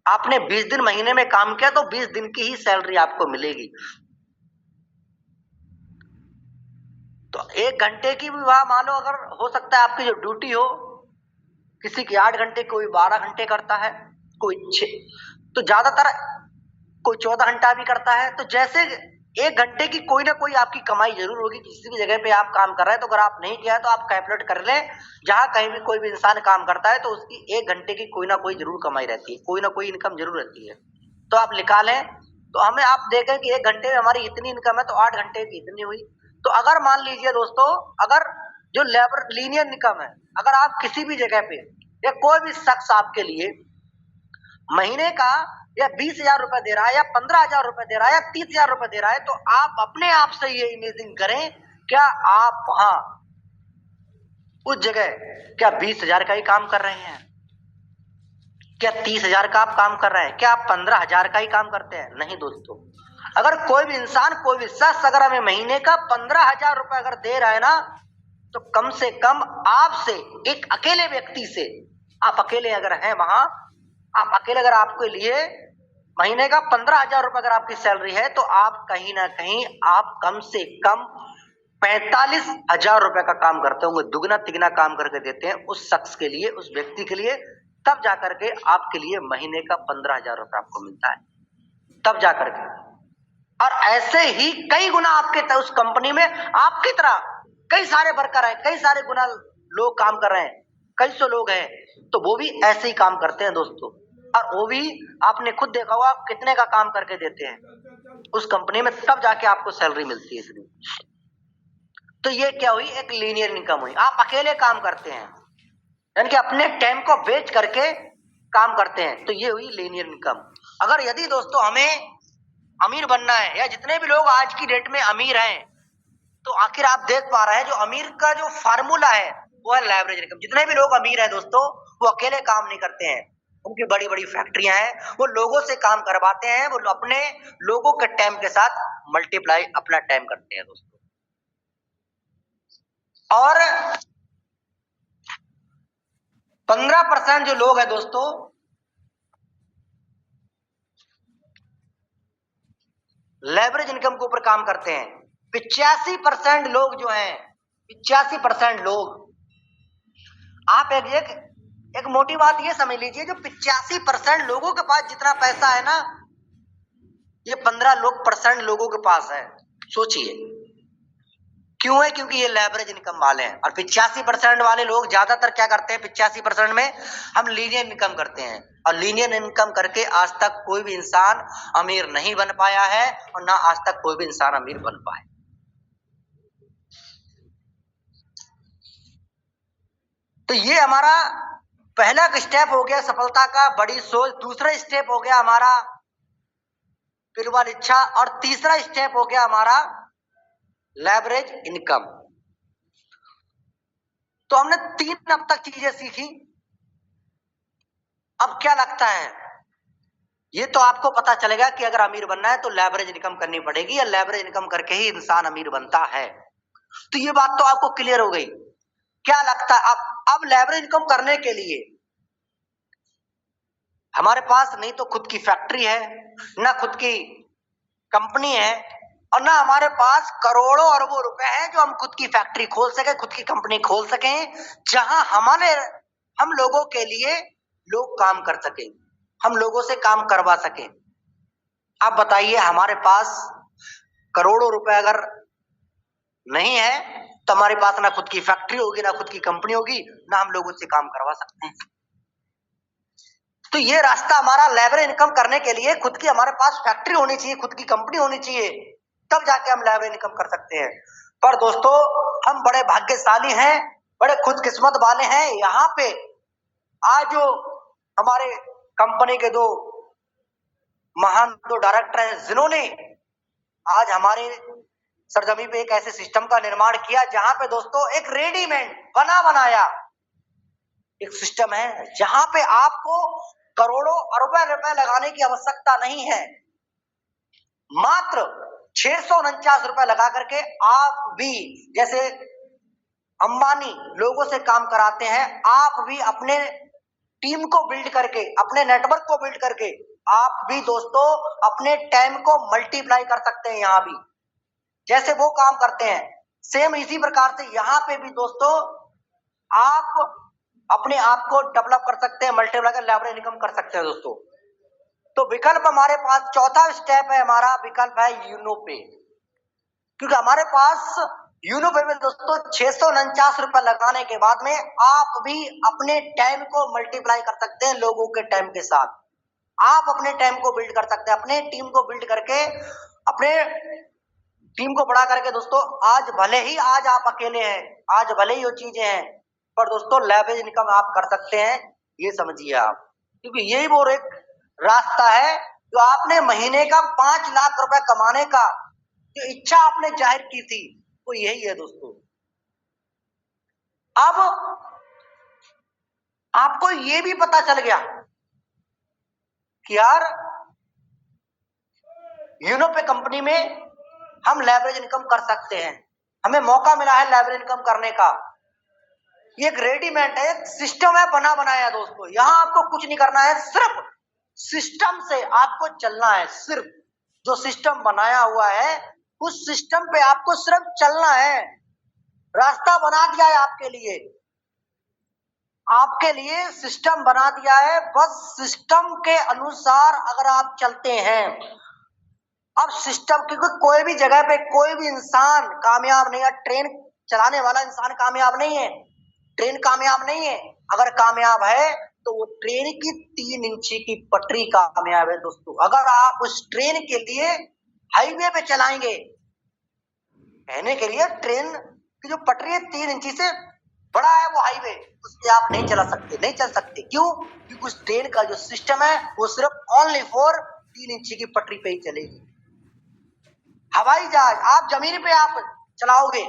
आपने 20 दिन महीने में काम किया तो 20 दिन की ही सैलरी आपको मिलेगी। तो 1 घंटे की भी वहां मान लो, अगर हो सकता है आपकी जो ड्यूटी हो, किसी की 8 घंटे, कोई 12 घंटे करता है, कोई 6, तो ज्यादातर कोई 14 घंटा भी करता है। तो जैसे 1 घंटे की कोई ना कोई आपकी कमाई जरूर होगी किसी भी जगह पे आप काम कर रहे हैं। तो अगर आप नहीं किया है तो आप कैलकुलेट कर लें, जहां कहीं भी कोई भी इंसान काम करता है तो उसकी 1 घंटे की कोई ना कोई जरूर कमाई रहती है, कोई ना कोई इनकम जरूर रहती है। तो आप निकालें, तो हमें आप देखें कि 1 घंटे में हमारी इतनी इनकम है, तो 8 घंटे की इतनी हुई। तो अगर मान लीजिए दोस्तों, अगर जो लेबर लीनियर इनकम है, अगर आप किसी भी जगह पे या कोई भी शख्स आपके लिए महीने का या 20,000 रुपए दे रहा है, या 15,000 रुपए दे रहा है, या 30,000 रुपए दे रहा है, तो आप अपने आप से ये इमेजिन करें, क्या आप वहां उस जगह क्या 20,000 का ही काम कर रहे हैं? क्या 30,000 का आप काम कर रहे हैं? क्या आप 15,000 का ही काम करते हैं? नहीं दोस्तों, अगर कोई भी इंसान, कोई भी शख्स अगर हमें महीने का 15,000 रुपए अगर दे रहा है ना, तो कम से कम आपसे, एक अकेले व्यक्ति से, आप अकेले अगर हैं वहां, आप अकेले अगर आपके लिए महीने का 15,000 रुपए अगर आपकी सैलरी है, तो आप कहीं ना कहीं आप कम से कम 45,000 रुपए का काम करते होंगे, दुगना तिगना काम करके देते हैं उस शख्स के लिए, उस व्यक्ति के लिए। तब जाकर के आपके लिए महीने का 15,000 रुपए आपको मिलता है, तब जाकर के। और ऐसे ही कई गुना आपके उस कंपनी में आपकी तरह कई सारे वर्कर हैं, कई सारे गुना लोग काम कर रहे हैं, कई सौ लोग हैं, तो वो भी ऐसे ही काम करते हैं दोस्तों। और वो भी आपने खुद देखा होगा कितने का काम करके देते हैं उस कंपनी में, तब जाके आपको सैलरी मिलती है इतनी। तो ये क्या हुई? एक लीनियर इनकम हुई। आप अकेले काम करते हैं, यानी कि अपने टाइम को बेच करके काम करते हैं, तो ये हुई लीनियर इनकम। अगर यदि दोस्तों हमें अमीर बनना है, या जितने भी लोग आज की डेट में अमीर हैं, तो आखिर आप देख पा रहे हैं जो अमीर का जो फार्मूला है वो है लेवरेज इनकम। जितने भी लोग अमीर हैं दोस्तों, वो अकेले काम नहीं करते हैं, उनकी बड़ी बड़ी फैक्ट्रियां हैं, वो लोगों से काम करवाते हैं, वो अपने लोगों के टाइम के साथ मल्टीप्लाई अपना टाइम करते हैं दोस्तों। और 15% जो लोग हैं दोस्तों, लेवरेज इनकम के ऊपर काम करते हैं। 85% लोग जो हैं, 85% लोग, आप एक मोटी बात ये समझ लीजिए, जो 85% लोगों के पास जितना पैसा है ना, ये 15% लोगों के पास है। सोचिए क्यों है? क्योंकि ये लेवरेज इनकम वाले हैं। और 85% वाले लोग ज्यादातर क्या करते हैं? 85% में हम लीनियर इनकम करते हैं, और लीनियर इनकम करके आज तक कोई भी इंसान अमीर नहीं बन पाया है, और ना आज तक कोई भी इंसान अमीर बन पाए। तो ये हमारा पहला स्टेप हो गया सफलता का, बड़ी सोच। दूसरा स्टेप हो गया हमारा प्रबल इच्छा, और तीसरा स्टेप हो गया हमारा लेवरेज इनकम। तो हमने 3 अब तक चीजें सीखी। अब क्या लगता है, ये तो आपको पता चलेगा कि अगर अमीर बनना है तो लेवरेज इनकम करनी पड़ेगी, या लेवरेज इनकम करके ही इंसान अमीर बनता है। तो ये बात तो आपको क्लियर हो गई। क्या लगता है अब लेवरेज इनकम करने के लिए हमारे पास नहीं तो खुद की फैक्ट्री है, ना खुद की कंपनी है, और ना हमारे पास करोड़ों अरबों रुपए हैं जो हम खुद की फैक्ट्री खोल सके, खुद की कंपनी खोल सकें, जहां हम लोगों के लिए लोग काम कर सके, हम लोगों से काम करवा सके। आप बताइए, हमारे पास करोड़ों रुपए अगर नहीं है तो हमारे पास ना खुद की फैक्ट्री होगी, ना खुद की कंपनी होगी, ना हम लोगों से काम करवा सकते हैं। तो ये रास्ता हमारा लेवरेज इनकम करने के लिए, खुद की हमारे पास फैक्ट्री होनी चाहिए, खुद की कंपनी होनी चाहिए, तब जाके हम लेवरेज इनकम कर सकते हैं। पर दोस्तों, हम बड़े भाग्यशाली हैं, बड़े खुदकिस्मत वाले हैं। यहाँ पे आज जो हमारे कंपनी के 2 महान डायरेक्टर हैं, जिन्होंने आज हमारे सरजमी पे एक ऐसे सिस्टम का निर्माण किया, जहां पे दोस्तों एक रेडीमेड बना बनाया एक सिस्टम है, जहां पे आपको करोड़ों अरबों रुपए लगाने की आवश्यकता नहीं है। मात्र 649 रुपए लगा करके आप भी, जैसे अंबानी लोगों से काम कराते हैं, आप भी अपने टीम को बिल्ड करके, अपने नेटवर्क को बिल्ड करके आप भी दोस्तों अपने टाइम को मल्टीप्लाई कर सकते हैं। यहाँ भी जैसे वो काम करते हैं, सेम इसी प्रकार से यहाँ पे भी दोस्तों आप अपने आप को डेवलप कर सकते हैं, मल्टीप्लाई कर लेवरेज इनकम कर सकते हैं दोस्तों। तो विकल्प हमारे पास चौथा स्टेप है, हमारा विकल्प है यूनोपे। क्योंकि हमारे पास यूनोपे में दोस्तों 649 रुपए लगाने के बाद में आप भी अपने टाइम को मल्टीप्लाई कर सकते हैं लोगों के टाइम के साथ। आप अपने टाइम को बिल्ड कर सकते हैं, अपने टीम को बिल्ड करके, अपने टीम को बड़ा करके दोस्तों। आज भले ही आज आप अकेले हैं, आज भले ही वो चीजें हैं, पर दोस्तों लेवरेज इनकम आप कर सकते हैं, ये समझिए आप। क्योंकि यही वो एक रास्ता है जो आपने महीने का 5 लाख रुपए कमाने का जो इच्छा आपने जाहिर की थी, वो यही है दोस्तों। अब आपको ये भी पता चल गया कि यार यूनोपे कंपनी में हम लेवरेज इनकम कर सकते हैं, हमें मौका मिला है लेवरेज इनकम करने का। ये एक रेडीमेड है, एक सिस्टम है बना बनाया दोस्तों। यहां आपको कुछ नहीं करना है, सिर्फ सिस्टम से आपको चलना है। सिर्फ जो सिस्टम बनाया हुआ है उस सिस्टम पे आपको सिर्फ चलना है। रास्ता बना दिया है आपके लिए सिस्टम बना दिया है। बस सिस्टम के अनुसार अगर आप चलते हैं, अब सिस्टम, क्योंकि कोई भी जगह पे कोई भी इंसान कामयाब नहीं है। ट्रेन चलाने वाला इंसान कामयाब नहीं है, ट्रेन कामयाब नहीं है। अगर कामयाब है तो वो ट्रेन की 3 इंची की पटरी कामयाब है दोस्तों। अगर आप उस ट्रेन के लिए हाईवे पे चलाएंगे, कहने के लिए ट्रेन की जो पटरी है 3 इंची से बड़ा है वो हाईवे, उस पे आप नहीं चल सकते। क्यों? क्योंकि उस ट्रेन का जो सिस्टम है वो सिर्फ ओनली फॉर 3 इंची की पटरी पे ही चलेगी। हवाई जहाज आप जमीन पे आप चलाओगे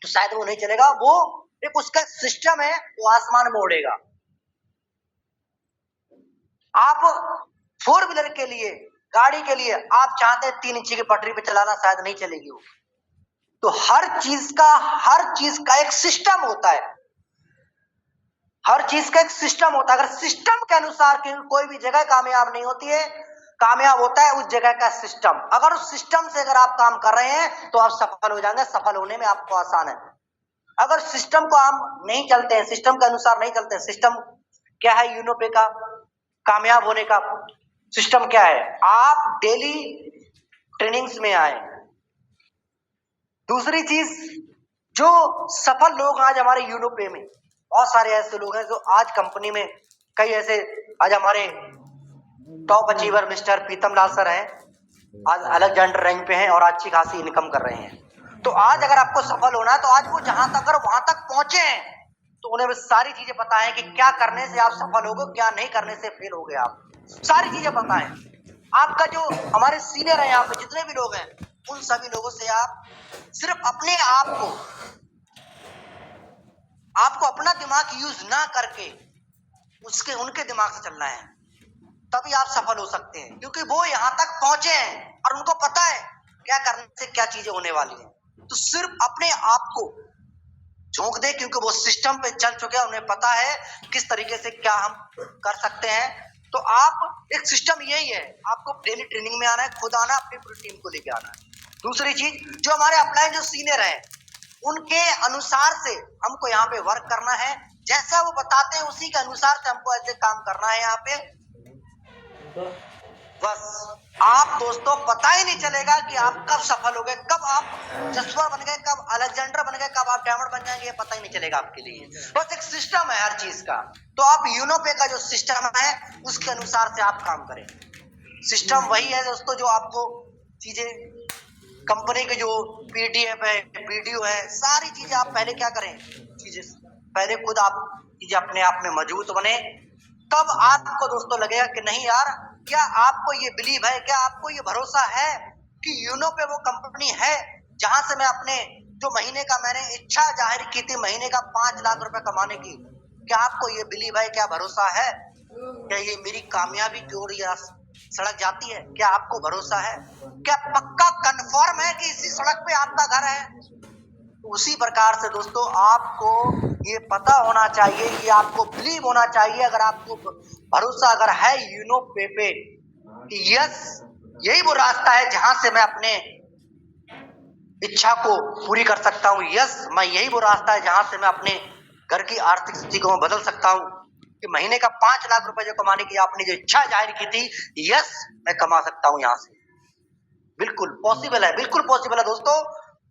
तो शायद वो नहीं चलेगा, वो एक उसका सिस्टम है, वो आसमान में उड़ेगा। आप 4 व्हीलर के लिए, गाड़ी के लिए आप चाहते हैं 3 इंची की पटरी पे चलाना, शायद नहीं चलेगी वो। तो हर चीज का एक सिस्टम होता है, हर चीज का एक सिस्टम होता है। अगर सिस्टम के अनुसार कोई भी जगह कामयाब नहीं होती है, कामयाब होता है उस जगह का सिस्टम। अगर उस सिस्टम से अगर आप काम कर रहे हैं तो आप सफल हो जाएंगे, सफल होने में आपको आसान है। अगर सिस्टम को हम नहीं चलते हैं, सिस्टम के अनुसार नहीं चलते हैं, सिस्टम क्या है यूनोपे का कामयाब होने का सिस्टम क्या है? आप डेली ट्रेनिंग्स में आए। दूसरी चीज, जो सफल लोग आज हमारे यूनोपे में, बहुत सारे ऐसे लोग हैं जो आज कंपनी में, कई ऐसे आज हमारे टॉप अचीवर मिस्टर पीतम लाल सर हैं, आज अलेक्जेंडर रैंक पे हैं और अच्छी खासी इनकम कर रहे हैं। तो आज अगर आपको सफल होना है तो आज वो जहां तक अगर वहां तक पहुंचे हैं तो उन्हें सारी चीजें पता है कि क्या करने से आप सफल होगे, क्या नहीं करने से फेल हो गए। आप सारी चीजें पता है। आपका जो हमारे सीनियर है यहाँ पे जितने भी लोग हैं, उन सभी लोगों से आप सिर्फ अपने आपको अपना दिमाग यूज ना करके उनके दिमाग से चलना है, तभी आप सफल हो सकते हैं। क्योंकि वो यहाँ तक पहुंचे हैं और उनको पता है क्या करने से क्या चीजें होने वाली हैं। तो सिर्फ अपने आप को झोंक दे, क्योंकि वो सिस्टम पे चल चुके हैं, उन्हें पता है किस तरीके से क्या हम कर सकते हैं। तो आप एक सिस्टम यही है, आपको डेली ट्रेनिंग में आना है, खुद आना, अपनी पूरी टीम को लेके आना है। दूसरी चीज, जो हमारे अपलाइन जो सीनियर हैं उनके अनुसार से हमको यहाँ पे वर्क करना है, जैसा वो बताते हैं उसी के अनुसार से हमको ऐसे काम करना है यहाँ पे। बस आप दोस्तों पता ही नहीं चलेगा कि आप कब सफल हो गए, कब आप जसवर बन गए, कब अलेक्जेंडर बन गए, कब आप डायमंड बन जाएंगे, ये पता ही नहीं चलेगा आपके लिए। बस एक सिस्टम है हर चीज का। तो आप यूनोपे का जो सिस्टम है उसके अनुसार से आप काम करें। सिस्टम वही है दोस्तों जो आपको चीजें, कंपनी के जो पीडीएफ है, वीडियो है, सारी चीजें आप पहले क्या करें, चीजें पहले खुद आप चीजें अपने आप में मजबूत बने, तब आपको दोस्तों लगेगा कि नहीं यार, क्या आपको ये बिलीव है, क्या आपको ये भरोसा है कि यूनोपे वो कंपनी है जहां से मैं अपने जो महीने का मैंने इच्छा जाहिर की थी महीने का 5 लाख रुपए कमाने की, क्या आपको ये बिलीव है, क्या भरोसा है, क्या ये मेरी कामयाबी की ओर सड़क जाती है? क्या आपको भरोसा है? क्या पक्का कंफर्म है कि इसी सड़क पे आपका घर है? उसी प्रकार से दोस्तों आपको ये पता होना चाहिए, ये आपको बिलीव होना चाहिए, अगर आपको भरोसा अगर है यूनो पे कि यस यही वो रास्ता है जहां से मैं अपने इच्छा को पूरी कर सकता हूँ, यस मैं यही वो रास्ता है जहां से मैं अपने घर की आर्थिक स्थिति को बदल सकता हूँ, कि महीने का 5 लाख रुपए जो कमाने की आपने जो इच्छा जाहिर की थी, यस मैं कमा सकता हूँ यहाँ से। बिल्कुल पॉसिबल है, बिल्कुल पॉसिबल है दोस्तों।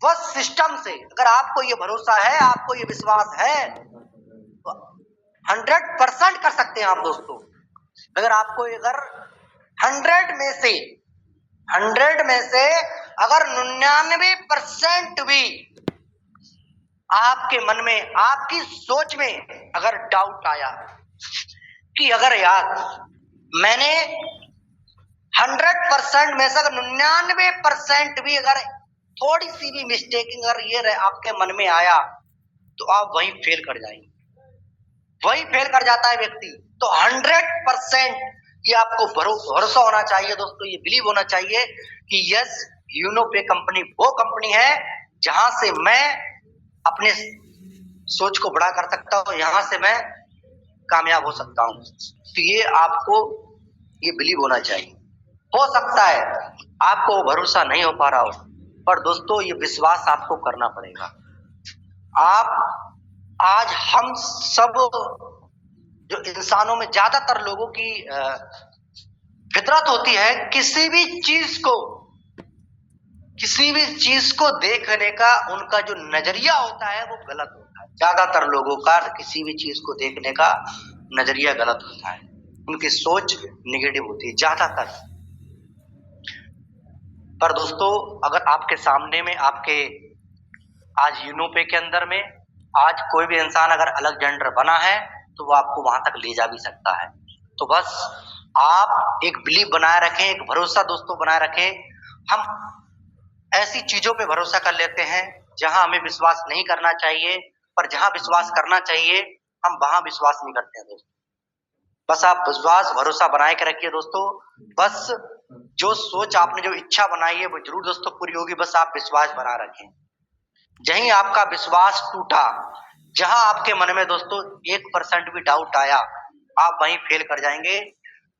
बस सिस्टम से अगर आपको ये भरोसा है, आपको ये विश्वास है, 100% कर सकते हैं आप दोस्तों। अगर आपको अगर 100 में से अगर 99% भी आपके मन में, आपकी सोच में अगर डाउट आया कि अगर यार मैंने 100% में से अगर 99% भी अगर थोड़ी सी भी मिस्टेकिंग अगर ये आपके मन में आया, तो आप वहीं फेल कर जाएंगे, वही फेल कर जाता है व्यक्ति। तो 100% ये आपको भरोसा होना चाहिए दोस्तों, ये बिलीव होना चाहिए कि यस यूनो पे कंपनी वो कंपनी है जहां से मैं अपने सोच को बड़ा कर सकता हूं, यहां से मैं कामयाब हो सकता हूं। तो ये आपको ये बिलीव होना चाहिए। हो सकता है आपको भरोसा नहीं हो पा रहा हो, पर दोस्तों ये विश्वास आपको करना पड़ेगा। आप आज हम सब जो इंसानों में ज्यादातर लोगों की फितरत होती है, किसी भी चीज को देखने का उनका जो नजरिया होता है वो गलत होता है। ज्यादातर लोगों का किसी भी चीज को देखने का नजरिया गलत होता है, उनकी सोच नेगेटिव होती है ज्यादातर। पर दोस्तों अगर आपके सामने में आपके आज यूनो पे के अंदर में आज कोई भी इंसान अगर अलग जेंडर बना है, तो वो आपको वहां तक ले जा भी सकता है। तो बस आप एक बिलीव बनाए रखें, एक भरोसा दोस्तों बनाए रखें। हम ऐसी चीजों पे भरोसा कर लेते हैं जहां हमें विश्वास नहीं करना चाहिए, पर जहां विश्वास करना चाहिए हम वहां विश्वास नहीं करते हैं दोस्तों। बस आप विश्वास भरोसा बनाए के रखिए दोस्तों। बस जो सोच आपने जो इच्छा बनाई है वो जरूर दोस्तों पूरी होगी, बस आप विश्वास बना रखें। जहीं आपका विश्वास टूटा, जहां आपके मन में दोस्तों 1% भी डाउट आया, आप वहीं फेल कर जाएंगे।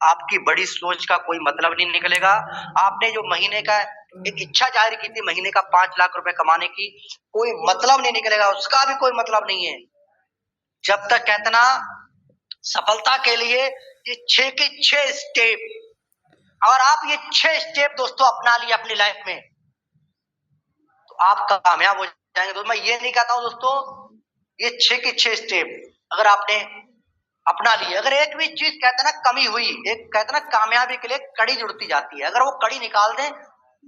आपकी बड़ी सोच का कोई मतलब नहीं निकलेगा। आपने जो महीने का एक इच्छा जाहिर की थी महीने का 5 लाख रुपए कमाने की, कोई मतलब नहीं निकलेगा, उसका भी कोई मतलब नहीं है। जब तक कहते ना सफलता के लिए ये 6 के 6 स्टेप, और आप ये 6 स्टेप दोस्तों अपना लिए अपनी लाइफ में, तो आप कामयाब हो जाएंगे। तो मैं ये नहीं कहता हूं दोस्तों ये 6 के 6 स्टेप अगर आपने अपना लिए, अगर एक भी चीज कहते ना कमी हुई, एक कहते ना कामयाबी के लिए कड़ी जुड़ती जाती है, अगर वो कड़ी निकाल दें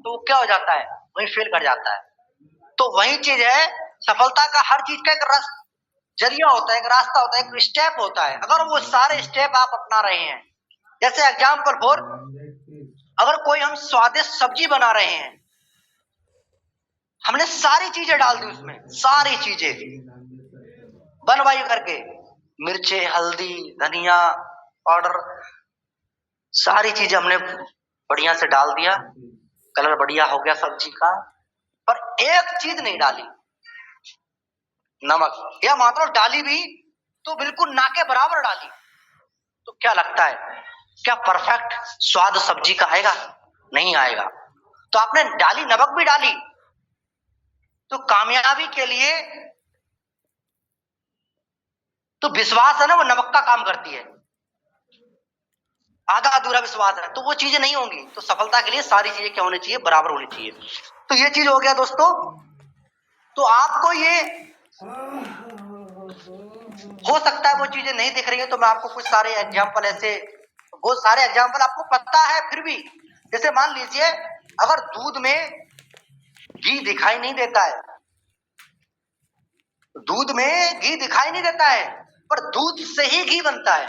तो वो क्या हो जाता है, वही फेल कर जाता है। तो वही चीज है, सफलता का हर चीज का एक जरिया होता है, एक रास्ता होता है, एक स्टेप होता है। अगर वो सारे स्टेप आप अपना रहे हैं, जैसे एग्जाम्पल फॉर अगर कोई हम स्वादिष्ट सब्जी बना रहे हैं, हमने सारी चीजें डाल दी उसमें, सारी चीजें बनवाई करके, मिर्चे, हल्दी, धनिया पाउडर, सारी चीजें हमने बढ़िया से डाल दिया, कलर बढ़िया हो गया सब्जी का, पर एक चीज नहीं डाली, नमक, या मात्र डाली भी तो बिल्कुल ना के बराबर डाली। तो क्या लगता है, क्या परफेक्ट स्वाद सब्जी का आएगा? नहीं आएगा। तो आपने डाली, नमक भी डाली, तो कामयाबी के लिए तो विश्वास है ना, वो नमक का काम करती है, आधा अधूरा विश्वास है तो वो चीजें नहीं होंगी। तो सफलता के लिए सारी चीजें क्या होनी चाहिए, बराबर होनी चाहिए। तो ये चीज हो गया दोस्तों। तो आपको ये हो सकता है वो चीजें नहीं दिख रही है, तो मैं आपको कुछ सारे एग्जाम्पल ऐसे, बहुत सारे एग्जाम्पल आपको पता है फिर भी, जैसे मान लीजिए अगर दूध में घी दिखाई नहीं देता है, दूध में घी दिखाई नहीं देता है, पर दूध से ही घी बनता है।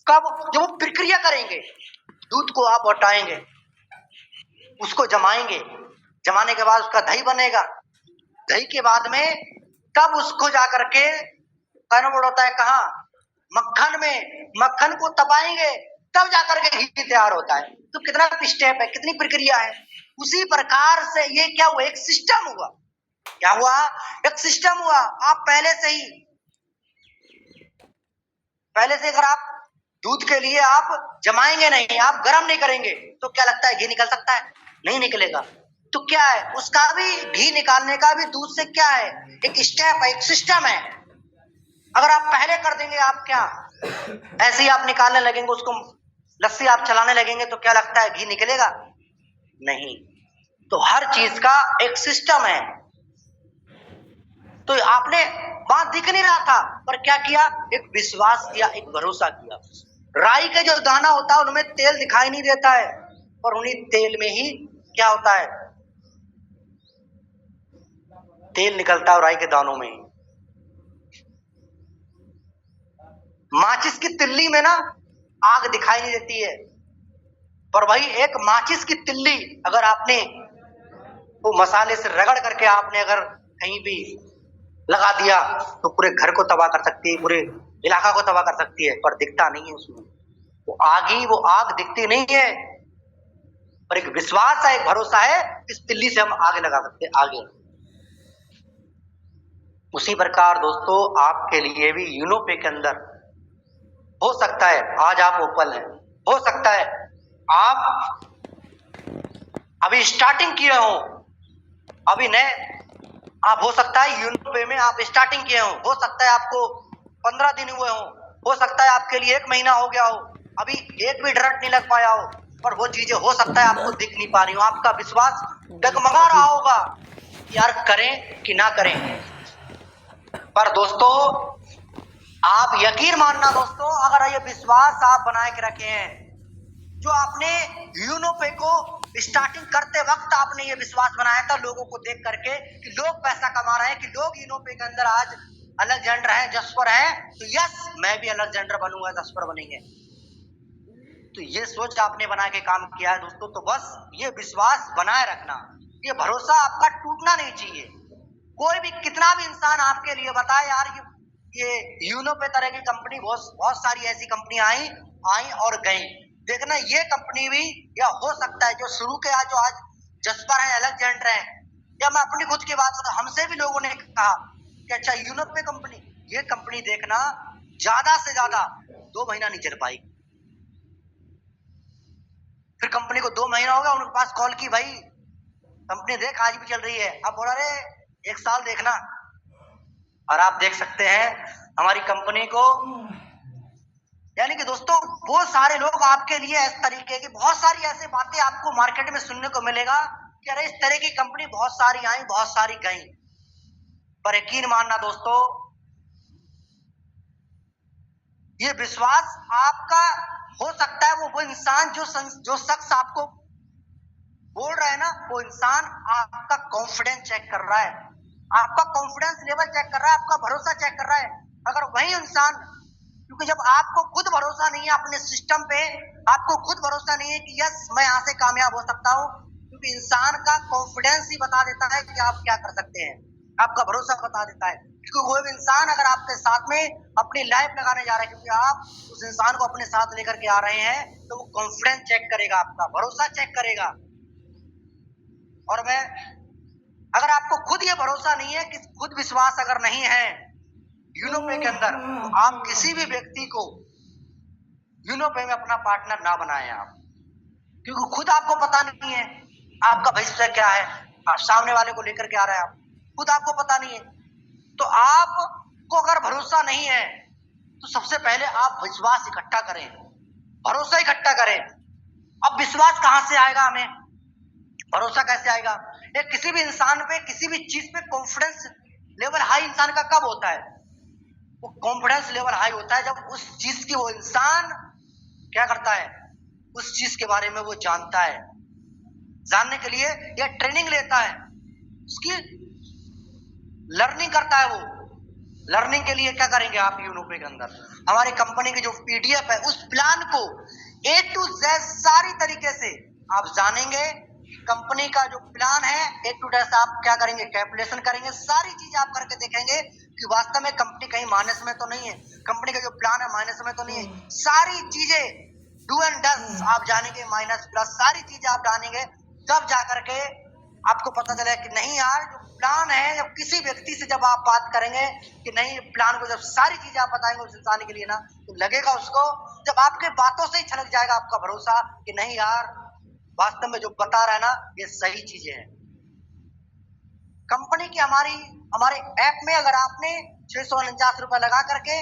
कब? जब वो प्रक्रिया करेंगे, दूध को आप हटाएंगे, उसको जमाएंगे, जमाने के बाद उसका दही बनेगा, दही के बाद में तब उसको जाकर के कन्वर्ट होता है कहाँ, मक्खन में, मक्खन को तपाएंगे, तब जाकर के घी तैयार होता है। तो कितना स्टेप है, कितनी प्रक्रिया है। उसी प्रकार से ये क्या हुआ, एक सिस्टम हुआ। क्या हुआ? एक सिस्टम हुआ। आप पहले से ही पहले से अगर आप दूध के लिए आप जमाएंगे नहीं, आप गर्म नहीं करेंगे, तो क्या लगता है घी निकल सकता है? नहीं निकलेगा। तो क्या है, उसका भी घी निकालने का भी दूध से क्या है, एक स्टेप है, एक सिस्टम है। अगर आप पहले कर देंगे, आप क्या ऐसे ही आप निकालने लगेंगे उसको, लस्सी आप चलाने लगेंगे, तो क्या लगता है घी निकलेगा? नहीं। तो हर चीज का एक सिस्टम है। तो आपने बात दिख नहीं रहा था, पर क्या किया, एक विश्वास किया, एक भरोसा किया। राई के जो दाना होता है उनमें तेल दिखाई नहीं देता है, और उन्हीं तेल में ही क्या होता है, तेल निकलता है राई के दानों में। माचिस की तिल्ली में ना आग दिखाई नहीं देती है, पर वही एक माचिस की तिल्ली अगर आपने वो मसाले से रगड़ करके आपने अगर कहीं भी लगा दिया, तो पूरे घर को तबाह कर सकती है, पूरे इलाका को तबाह कर सकती है, पर दिखता नहीं है उसमें। वो आग दिखती नहीं है, पर एक विश्वास है, एक भरोसा है, इस तिल्ली से हम आगे लगा सकते हैं आगे। उसी प्रकार दोस्तों आपके लिए भी यूनोपे के अंदर हो सकता है आज आप ओपन हैं, हो सकता है आप अभी स्टार्टिंग किए हो, अभी नए आप, हो सकता है यूनोपे में आप स्टार्टिंग किए हो सकता है आपको 15 दिन हुए हो सकता है आपके लिए 1 महीना हो गया हो, अभी एक भी ड्रट नहीं लग पाया हो, पर वो चीजें हो सकता है आपको दिख नहीं पा रही हो, आपका विश्वास डगमगा रहा होगा यार करें कि ना करें। पर दोस्तों आप यकीन मानना दोस्तों, अगर ये विश्वास आप बनाए के रखे हैं, जो आपने यूनोपे को स्टार्टिंग करते वक्त आपने ये विश्वास बनाया था लोगों को देख करके कि लोग पैसा कमा रहे हैं, कि लोग यूनोपे के अंदर आज अलेक्जेंडर है, जस्पर है, तो यस मैं भी अलेक्जेंडर बनूंगा, जस्पर बनेंगे। तो ये सोच आपने बना के काम किया है दोस्तों। तो बस ये विश्वास बनाए रखना, ये भरोसा आपका टूटना नहीं चाहिए। कोई भी कितना भी इंसान आपके लिए बताए यार ये यूनोपे तरह की कंपनी, बहुत सारी ऐसी कंपनियां आई और गई, देखना ये कंपनी भी, या हो सकता है जो शुरू के आज जस्पर है, अलेक्जेंडर है, या मैं अपनी खुद की बात करूं, हमसे भी लोगों ने कहा कि अच्छा यूनोपे कंपनी, ये कंपनी देखना ज्यादा से ज्यादा 2 महीना नहीं चल पाई। फिर कंपनी को 2 महीना हो गया, उनके पास कॉल की, भाई कंपनी देख आज भी चल रही है, अब बोला रे 1 साल देखना। और आप देख सकते हैं हमारी कंपनी को, यानी कि दोस्तों वो सारे लोग आपके लिए इस तरीके की बहुत सारी ऐसी बातें आपको मार्केट में सुनने को मिलेगा कि अरे इस तरह की कंपनी बहुत सारी आई, बहुत सारी गई, पर यकीन मानना दोस्तों ये विश्वास आपका हो सकता है, वो इंसान जो शख्स आपको बोल रहा है ना, वो इंसान आपका कॉन्फिडेंस चेक कर रहा है, आपका कॉन्फिडेंस लेवल चेक कर रहा है, आपका भरोसा चेक कर रहा है। अगर वही इंसान, क्योंकि जब आपको खुद भरोसा नहीं है अपने सिस्टम पे, आपको खुद भरोसा नहीं है कि यस मैं यहाँ से कामयाब हो सकता हूँ, क्योंकि इंसान का कॉन्फिडेंस ही बता देता है कि आप क्या कर सकते हैं, आपका भरोसा बता देता है। क्योंकि कोई भी इंसान अगर आपके साथ में अपनी लाइफ लगाने जा रहा है, क्योंकि आप उस इंसान को अपने साथ लेकर के आ रहे हैं, तो वो कॉन्फिडेंस चेक करेगा, आपका भरोसा चेक करेगा। और मैं, अगर आपको खुद ये भरोसा नहीं है, कि खुद विश्वास अगर नहीं है यूनोपे के अंदर, तो आप किसी भी व्यक्ति को यूनोपे में अपना पार्टनर ना बनाएं आप, क्योंकि खुद आपको पता नहीं है आपका भविष्य क्या है, आप सामने वाले को लेकर के आ रहे हैं, आप खुद आपको पता नहीं है। तो आपको अगर भरोसा नहीं है, तो सबसे पहले आप विश्वास इकट्ठा करें, भरोसा इकट्ठा करें। अब विश्वास कहां से आएगा, हमें भरोसा कैसे आएगा? एक किसी भी इंसान पे, किसी भी चीज पे कॉन्फिडेंस लेवल हाई इंसान का कब होता है? वो कॉन्फिडेंस लेवल हाई होता है जब उस चीज की वो इंसान क्या करता है, उस चीज के बारे में वो जानता है, जानने के लिए या ट्रेनिंग लेता है, उसकी लर्निंग करता है। वो लर्निंग के लिए क्या करेंगे आप यूनोपे के अंदर, हमारी कंपनी की जो पीडीएफ है, उस प्लान को A to Z सारी तरीके से आप जानेंगे। कंपनी का जो प्लान है A to Z आप क्या करेंगे, कैलकुलेशन करेंगे, सारी चीजें आप करके देखेंगे कि वास्तव में कंपनी कहीं माइनस में तो नहीं है, कंपनी का जो प्लान है माइनस में तो नहीं है। सारी चीजें डू एंड डस आप जानेंगे, माइनस प्लस सारी चीजें आप जानेंगे, तब जाकर के आपको पता चले कि नहीं यार जो प्लान है, जब किसी व्यक्ति से जब आप बात करेंगे कि नहीं प्लान को, जब सारी चीजें आप बताएंगे उस इंसान के लिए ना, तो लगेगा उसको, जब आपके बातों से ही छलक जाएगा आपका भरोसा कि नहीं यार वास्तव में जो बता रहा है ना ये सही चीजें हैं। कंपनी की हमारे ऐप में अगर आपने 649 रुपए लगा करके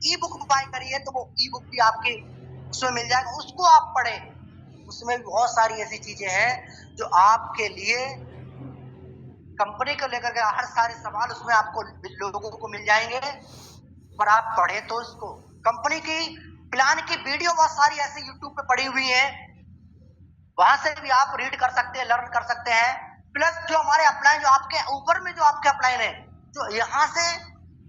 ई बुक बाय करी है तो वो ई बुक भी आपके उसमें मिल जाएगा, उसको आप पढ़ें। उसमें भी बहुत सारी ऐसी चीजें हैं जो आपके लिए कंपनी को लेकर के हर सारे सवाल उसमें आपको लोगों को मिल जाएंगे, पर आप पढ़े तो उसको। कंपनी की प्लान की वीडियो बहुत सारी ऐसे यूट्यूब पे पड़ी हुई है, वहां से भी आप रीड कर सकते हैं, लर्न कर सकते हैं। प्लस जो हमारे अपलाइन, जो आपके ऊपर में जो आपके अपलाइन है, जो यहाँ से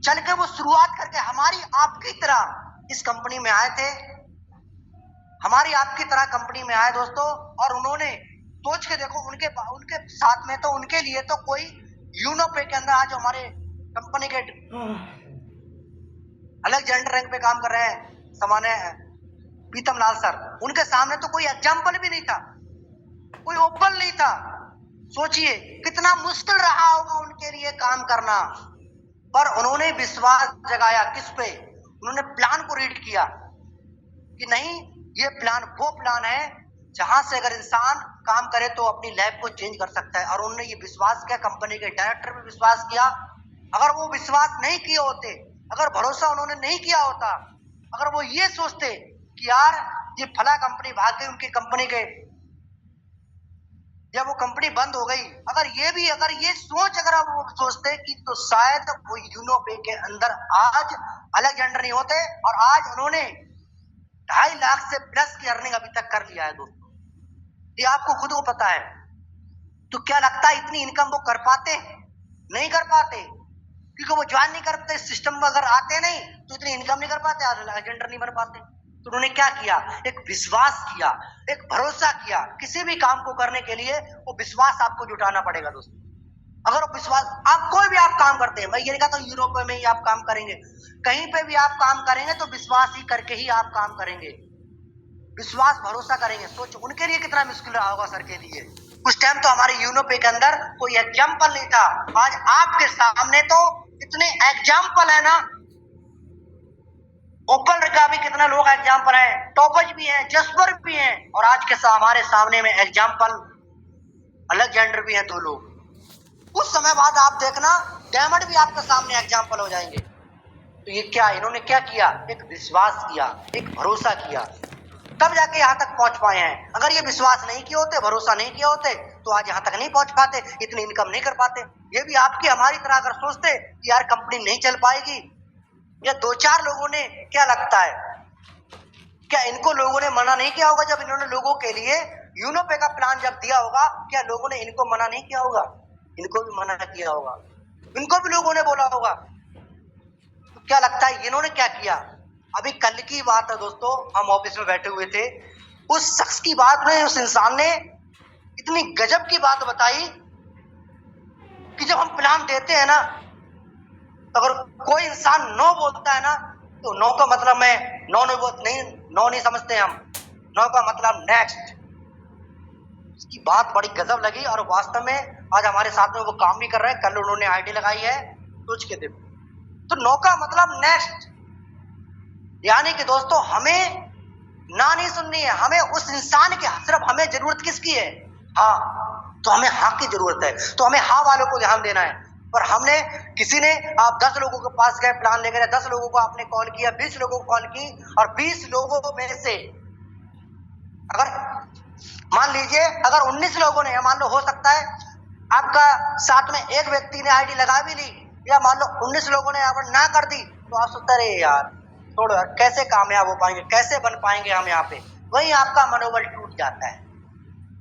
चल के वो शुरुआत करके हमारी आपकी तरह इस कंपनी में आए थे, हमारी आपकी तरह कंपनी में आए दोस्तों, और उन्होंने सोच के देखो उनके साथ में तो उनके लिए तो कोई यूनो पे के अंदर आज हमारे कंपनी के अलेक्जेंडर रैंक पे काम कर रहे हैं सामान्य पीतम लाल सर, उनके सामने तो कोई एग्जाम्पल भी नहीं था, कोई ओपन नहीं था। सोचिए कितना मुश्किल रहा होगा उनके लिए काम करना, पर उन्होंने विश्वास जगाया किस पे? उन्होंने प्लान को रीड किया कि नहीं ये प्लान वो प्लान है जहां से अगर इंसान काम करे तो अपनी लाइफ को चेंज कर सकता है, और उन्होंने ये विश्वास किया, कंपनी के डायरेक्टर भी विश्वास किया। अगर वो विश्वास नहीं किए होते, अगर भरोसा उन्होंने नहीं किया होता, अगर वो ये सोचते कि यार ये फला कंपनी भाग गई, उनकी कंपनी के जब वो कंपनी बंद हो गई, अगर ये सोच अगर वो सोचते कि तो शायद वो यूनो पे के अंदर आज अलेक्जेंडर नहीं होते, और आज उन्होंने 2.5 लाख से प्लस की अर्निंग अभी तक कर लिया है दोस्तों, ये आपको खुद को पता है। तो क्या लगता है इतनी इनकम वो कर पाते? नहीं कर पाते, क्योंकि वो ज्वाइन नहीं करते सिस्टम में, अगर आते नहीं तो इतनी इनकम नहीं कर पाते, अलेक्जेंडर नहीं बन पाते। तो उन्होंने क्या किया? एक विश्वास किया, एक भरोसा किया। किसी भी काम को करने के लिए वो विश्वास आपको जुटाना पड़ेगा दोस्तों। अगर वो विश्वास, आप कोई भी आप काम करते हैं, मैं ये नहीं कहता यूरोप में ही आप काम करेंगे, कहीं पे भी आप काम करेंगे तो विश्वास ही करके ही आप काम करेंगे, विश्वास भरोसा करेंगे। सोचो उनके लिए कितना मुश्किल रहा होगा सर के लिए। उस टाइम तो हमारे यूनो पे के अंदर कोई एग्जाम्पल नहीं था, आज आपके सामने तो इतने एग्जाम्पल है ना, ओपन का भी कितना लोग एग्जाम्पल है, टॉपर्स भी हैं, जस्पर भी हैं, और आज के हमारे सामने में एग्जाम्पल अलेक्जेंडर भी हैं 2 लोग। कुछ समय बाद आप देखना डायमंड भी आपके सामने एग्जाम्पल हो जाएंगे। तो ये क्या, इन्होंने क्या किया? एक विश्वास किया, एक भरोसा किया, तब जाके यहाँ तक पहुंच पाए हैं। अगर ये विश्वास नहीं किए होते, भरोसा नहीं किए होते, तो आज यहाँ तक नहीं पहुंच पाते, इतनी इनकम नहीं कर पाते। ये भी आपकी हमारी तरह अगर सोचते कि यार कंपनी नहीं चल पाएगी, या 2-4 लोगों ने, क्या लगता है क्या इनको लोगों ने मना नहीं किया होगा जब इन्होंने लोगों के लिए यूनो पे का प्लान जब दिया होगा? क्या लोगों ने इनको मना नहीं किया होगा? इनको भी मना किया होगा, इनको भी लोगों ने बोला होगा। तो क्या लगता है इन्होंने क्या किया? अभी कल की बात है दोस्तों, हम ऑफिस में बैठे हुए थे, उस शख्स की बात में उस इंसान ने इतनी गजब की बात बताई कि जब हम प्लान देते हैं ना, तो अगर कोई इंसान नो बोलता है ना, तो नो का मतलब में नो नहीं समझते हम, नो का मतलब नेक्स्ट। उसकी बात बड़ी गजब लगी, और वास्तव में आज हमारे साथ में वो काम भी कर रहे हैं। कल उन्होंने आईडी लगाई है, सोच के देखो। तो नो का मतलब नेक्स्ट, यानी कि दोस्तों हमें ना नहीं सुननी है, हमें उस इंसान की सिर्फ हमें जरूरत किसकी है? हाँ, तो हमें हाँ की जरूरत है, तो हमें हाँ वालों को ध्यान देना है। पर हमने किसी ने, आप 10 लोगों के पास गए प्लान लेकर, 10 लोगों को आपने कॉल किया, 20 लोगों को कॉल की, और 20 लोगों में से अगर मान लीजिए अगर 19 लोगों ने, मान लो हो सकता है आपका साथ में एक व्यक्ति ने आईडी लगा भी ली, या मान लो 19 लोगों ने अगर ना कर दी, तो आप सोचते रहे यार छोड़ो यार, कैसे कामयाब हो पाएंगे, कैसे बन पाएंगे हम यहाँ पे, वहीं आपका मनोबल टूट जाता है।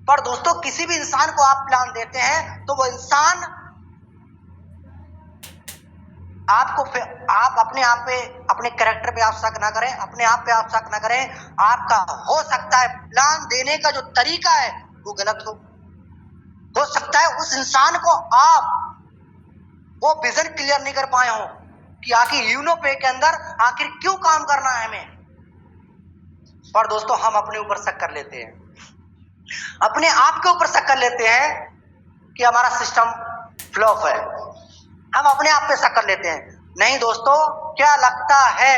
पर दोस्तों किसी भी इंसान को आप प्लान देते हैं तो वो इंसान आपको, आप अपने आप पे, अपने कैरेक्टर पे आप शक ना करें, अपने आप पे आप शक ना करें। आपका हो सकता है प्लान देने का जो तरीका है वो गलत हो सकता है उस इंसान को आप वो विजन क्लियर नहीं कर पाए हो कि आखिर यूनो पे के अंदर आखिर क्यों काम करना है हमें। पर दोस्तों हम अपने ऊपर शक कर लेते हैं, अपने आप के ऊपर शक कर लेते हैं कि हमारा सिस्टम फ्लॉप है, हम अपने आप पे शक कर लेते हैं। नहीं दोस्तों, क्या लगता है,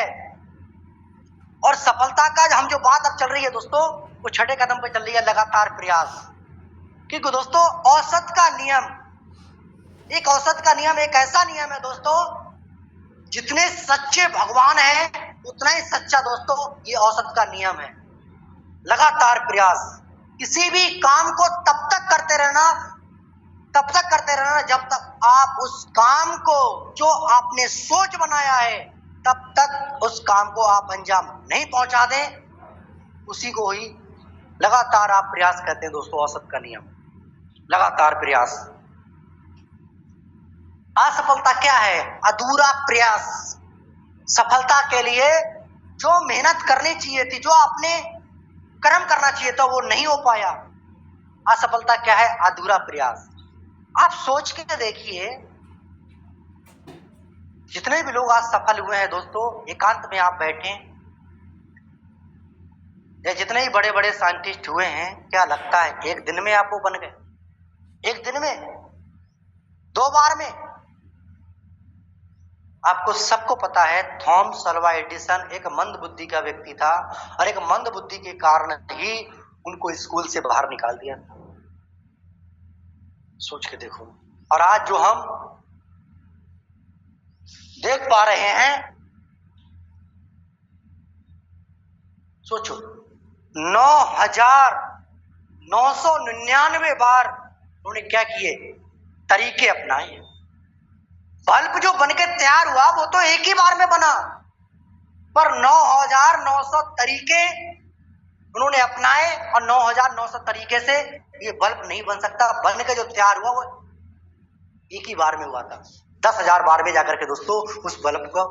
और सफलता का हम जो बात अब चल रही है दोस्तों, वो छठे कदम पे चल रही है, लगातार प्रयास। क्योंकि दोस्तों औसत का नियम, एक औसत का नियम एक ऐसा नियम है दोस्तों, जितने सच्चे भगवान हैं उतना ही सच्चा दोस्तों ये औसत का नियम है। लगातार प्रयास, किसी भी काम को तब तक करते रहना जब तक आप उस काम को जो आपने सोच बनाया है तब तक उस काम को आप अंजाम नहीं पहुंचा दें, उसी को ही लगातार आप प्रयास कहते हैं दोस्तों, औसत का नियम, लगातार प्रयास। असफलता क्या है? अधूरा प्रयास। सफलता के लिए जो मेहनत करनी चाहिए थी, जो आपने कर्म करना चाहिए था, वो नहीं हो पाया। असफलता क्या है? अधूरा प्रयास। आप सोच के देखिए, जितने भी लोग आज सफल हुए हैं दोस्तों, एकांत में आप बैठे, या जितने ही बड़े बड़े साइंटिस्ट हुए हैं, क्या लगता है एक दिन में आप वो बन गए? एक दिन में, 2 बार में? आपको सबको पता है थॉमस अल्वा एडिसन एक मंद बुद्धि का व्यक्ति था, और एक मंद बुद्धि के कारण ही उनको स्कूल से बाहर निकाल दिया था। सोच के देखो। और आज जो हम देख पा रहे हैं, सोचो, 9,999 बार उन्होंने क्या किए? तरीके अपनाए। बल्ब जो बनके तैयार हुआ वो तो एक ही बार में बना, पर 9,900 तरीके उन्होंने अपनाए, और 9,900 तरीके से ये बल्ब नहीं बन सकता। बन के जो तैयार हुआ वो एक ही बार में हुआ था। 10,000 बार में जाकर के दोस्तों उस बल्ब को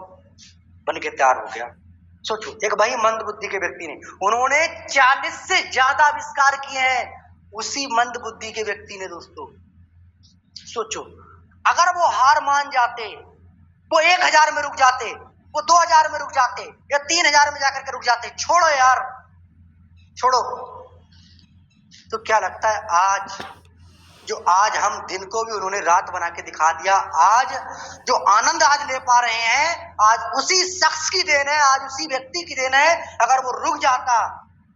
बन के तैयार हो गया। सोचो, एक भाई मंद बुद्धि के व्यक्ति ने, उन्होंने 40 से ज्यादा आविष्कार किए हैं, उसी मंद बुद्धि के व्यक्ति ने दोस्तों। सोचो, अगर वो हार मान जाते, वो 1,000 में रुक जाते, वो 2,000 में रुक जाते, या 3,000 में जाकर के रुक जाते, छोड़ो यार, छोड़ो, तो क्या लगता है आज हम दिन को भी उन्होंने रात बना के दिखा दिया। आज जो आनंद आज ले पा रहे हैं, आज उसी शख्स की देन है, आज उसी व्यक्ति की देन है। अगर वो रुक जाता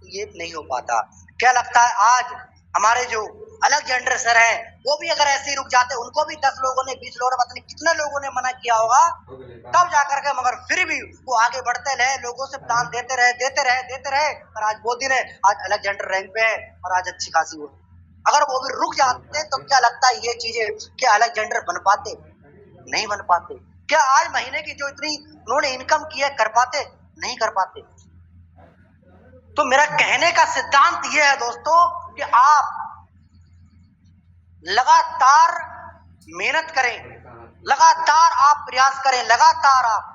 तो ये नहीं हो पाता। क्या लगता है आज हमारे जो अलेक्जेंडर सर है, वो भी अगर ऐसे ही रुक जाते, उनको भी 10 लोगों ने, 20 लोगों ने, पता नहीं कितने लोगों ने मना किया होगा, तब जाकर के, मगर फिर भी वो आगे बढ़ते रहे, लोगों से प्लान देते रहे, और आज वो दिन है, आज अलेक्जेंडर रैंक पे है, और आज अच्छी खासी वो। अगर वो भी रुक जाते तो क्या लगता है ये चीजें, क्या अलेक्जेंडर बन पाते? नहीं बन पाते। क्या आज महीने की जो इतनी उन्होंने इनकम की है, कर पाते? नहीं कर पाते। तो मेरा कहने का सिद्धांत ये है दोस्तों कि आप लगातार मेहनत करें, लगातार आप प्रयास करें, लगातार आप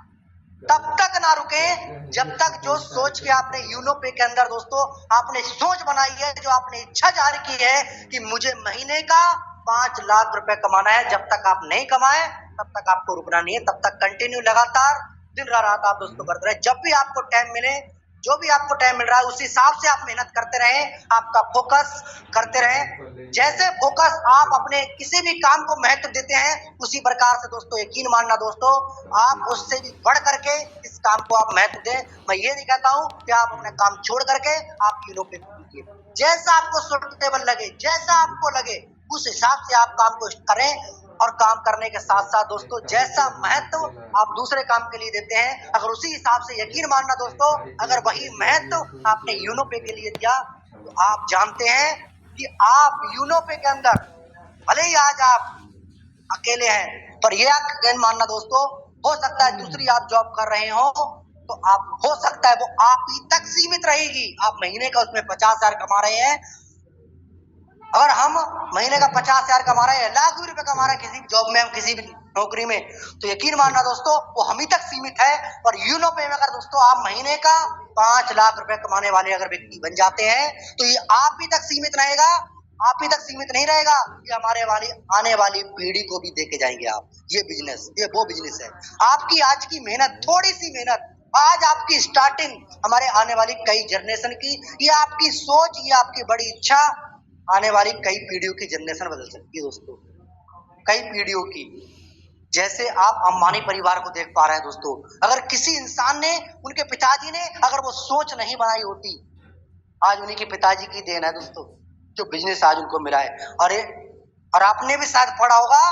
तब तक ना रुके जब तक जो सोच के आपने यूनोपे के अंदर दोस्तों आपने सोच बनाई है, जो आपने इच्छा जाहिर की है कि मुझे महीने का 5 लाख रुपए कमाना है, जब तक आप नहीं कमाए तब तक आपको रुकना नहीं है। तब तक कंटिन्यू लगातार दिन रात आप दोस्तों करते रहे। जब भी आपको टाइम मिले, जो भी आपको टाइम मिल रहा है, उस हिसाब से आप मेहनत करते रहें, आपका फोकस करते रहें। जैसे फोकस आप अपने किसी भी काम को महत्व देते हैं, उसी प्रकार से दोस्तों यकीन मानना दोस्तों, आप उससे भी बढ़ करके इस काम को आप महत्व दें। मैं ये नहीं कहता हूं कि आप अपना काम छोड़ करके आप यूनोपे कीजिए, जैसा आपको सूटेबल लगे, जैसा आपको लगे, उस हिसाब से आप काम को करें। और काम करने के साथ साथ दोस्तों जैसा महत्व आप दूसरे काम के लिए देते हैं, अगर उसी हिसाब से यकीन मानना दोस्तों, अगर वही महत्व आपने यूनोपे के लिए दिया, तो आप जानते हैं कि आप यूनोपे के अंदर, भले ही आज आप अकेले हैं, पर यह यकीन मानना दोस्तों, हो सकता है दूसरी आप जॉब कर रहे हो, तो आप हो सकता है वो आप ही तक सीमित रहेगी। आप महीने का उसमें 50,000 कमा रहे हैं, अगर हम महीने का 50,000 कमा रहे हैं, लाख रुपए कमा रहे हैं किसी जॉब में, हम किसी भी नौकरी में, तो यकीन मानना दोस्तों वो हम ही तक सीमित है। और यूनोपे में अगर दोस्तों आप महीने का 5 लाख रुपए कमाने वाले अगर व्यक्ति बन जाते हैं, तो ये आप ही तक सीमित रहेगा, आप ही तक सीमित नहीं रहेगा, ये हमारे आने वाली पीढ़ी को भी देके जाएंगे आप। ये बिजनेस, ये वो बिजनेस है। आपकी आज की मेहनत, थोड़ी सी मेहनत, आज आपकी स्टार्टिंग हमारे आने वाली कई जनरेशन की, ये आपकी सोच, ये आपकी बड़ी इच्छा आने वाली कई पीढ़ियों की जनरेशन बदल सकती है दोस्तों। कई पीढ़ियों की। जैसे आप अंबानी परिवार को देख पा रहे हैं दोस्तों, अगर किसी इंसान ने, उनके पिताजी ने अगर वो सोच नहीं बनाई होती, आज उन्हीं के पिताजी की देन है दोस्तों, जो बिजनेस आज उनको मिला है। और आपने भी शायद पढ़ा होगा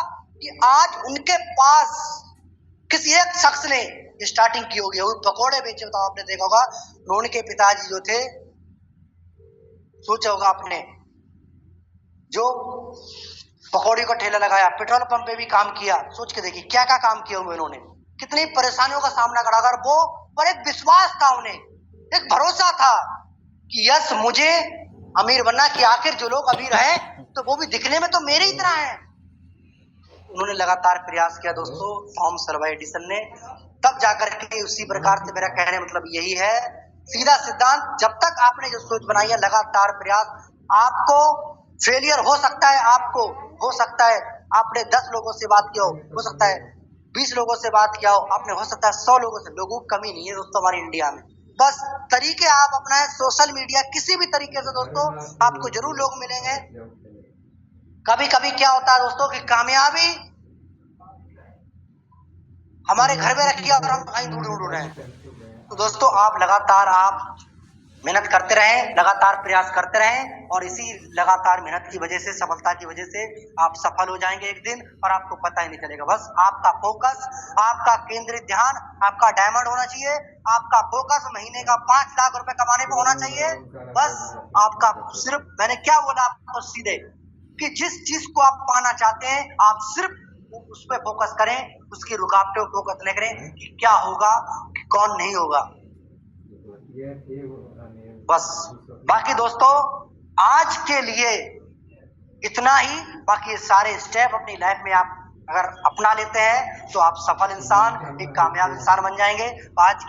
कि आज उनके पास किसी एक शख्स ने स्टार्टिंग की होगी, वो पकौड़े बेचे होता, आपने देखा होगा। उनके पिताजी जो थे, सोचा होगा आपने, जो पकौड़ी का ठेला लगाया, पेट्रोल पंप पे भी काम किया, सोच के देखिए क्या क्या काम किया उन्होंने, कितनी परेशानियों का सामना करा। अगर वो पर एक विश्वास था, उन्हें एक भरोसा था कि यस मुझे अमीर बनना, कि आखिर जो लोग अमीर हैं तो वो भी दिखने में तो मेरे ही तरह हैं। उन्होंने लगातार प्रयास किया दोस्तों, थॉमस अल्वा एडिसन ने, तब जाकर के उसी प्रकार से मेरा कहने मतलब यही है, सीधा सिद्धांत, जब तक आपने जो सोच बनाई है, लगातार प्रयास, आपको फेलियर हो सकता है, आपको हो सकता है आपने 10 लोगों से बात किया हो सकता है 20 लोगों से बात किया हो, आपने हो सकता है 100 लोगों से, लोगों की कमी नहीं है दोस्तों हमारी इंडिया में। बस तरीके आप अपनाएं, सोशल मीडिया किसी भी तरीके से दोस्तों आपको जरूर लोग मिलेंगे। कभी कभी क्या होता है दोस्तों कि कामयाबी हमारे घर में रखी है और हम कहीं ढूंढ रहे हैं। तो दोस्तों आप लगातार आप मेहनत करते रहें, लगातार प्रयास करते रहें, और इसी लगातार मेहनत की वजह से, सफलता की वजह से आप सफल हो जाएंगे एक दिन, और आपको पता ही नहीं चलेगा। बस आपका फोकस, आपका केंद्रित ध्यान, आपका डायमंड होना चाहिए, आपका फोकस महीने का 5 लाख रुपए कमाने पे होना चाहिए। बस आपका सिर्फ, मैंने क्या बोला आपको सीधे, कि जिस चीज को आप पाना चाहते हैं आप सिर्फ उस पर फोकस करें, उसकी रुकावटों पर फोकस न करें कि क्या होगा, कि कौन नहीं होगा। बस बाकी दोस्तों आज के लिए इतना ही। बाकी ये सारे स्टेप अपनी लाइफ में आप अगर अपना लेते हैं तो आप सफल इंसान, एक कामयाब इंसान बन जाएंगे। तो आज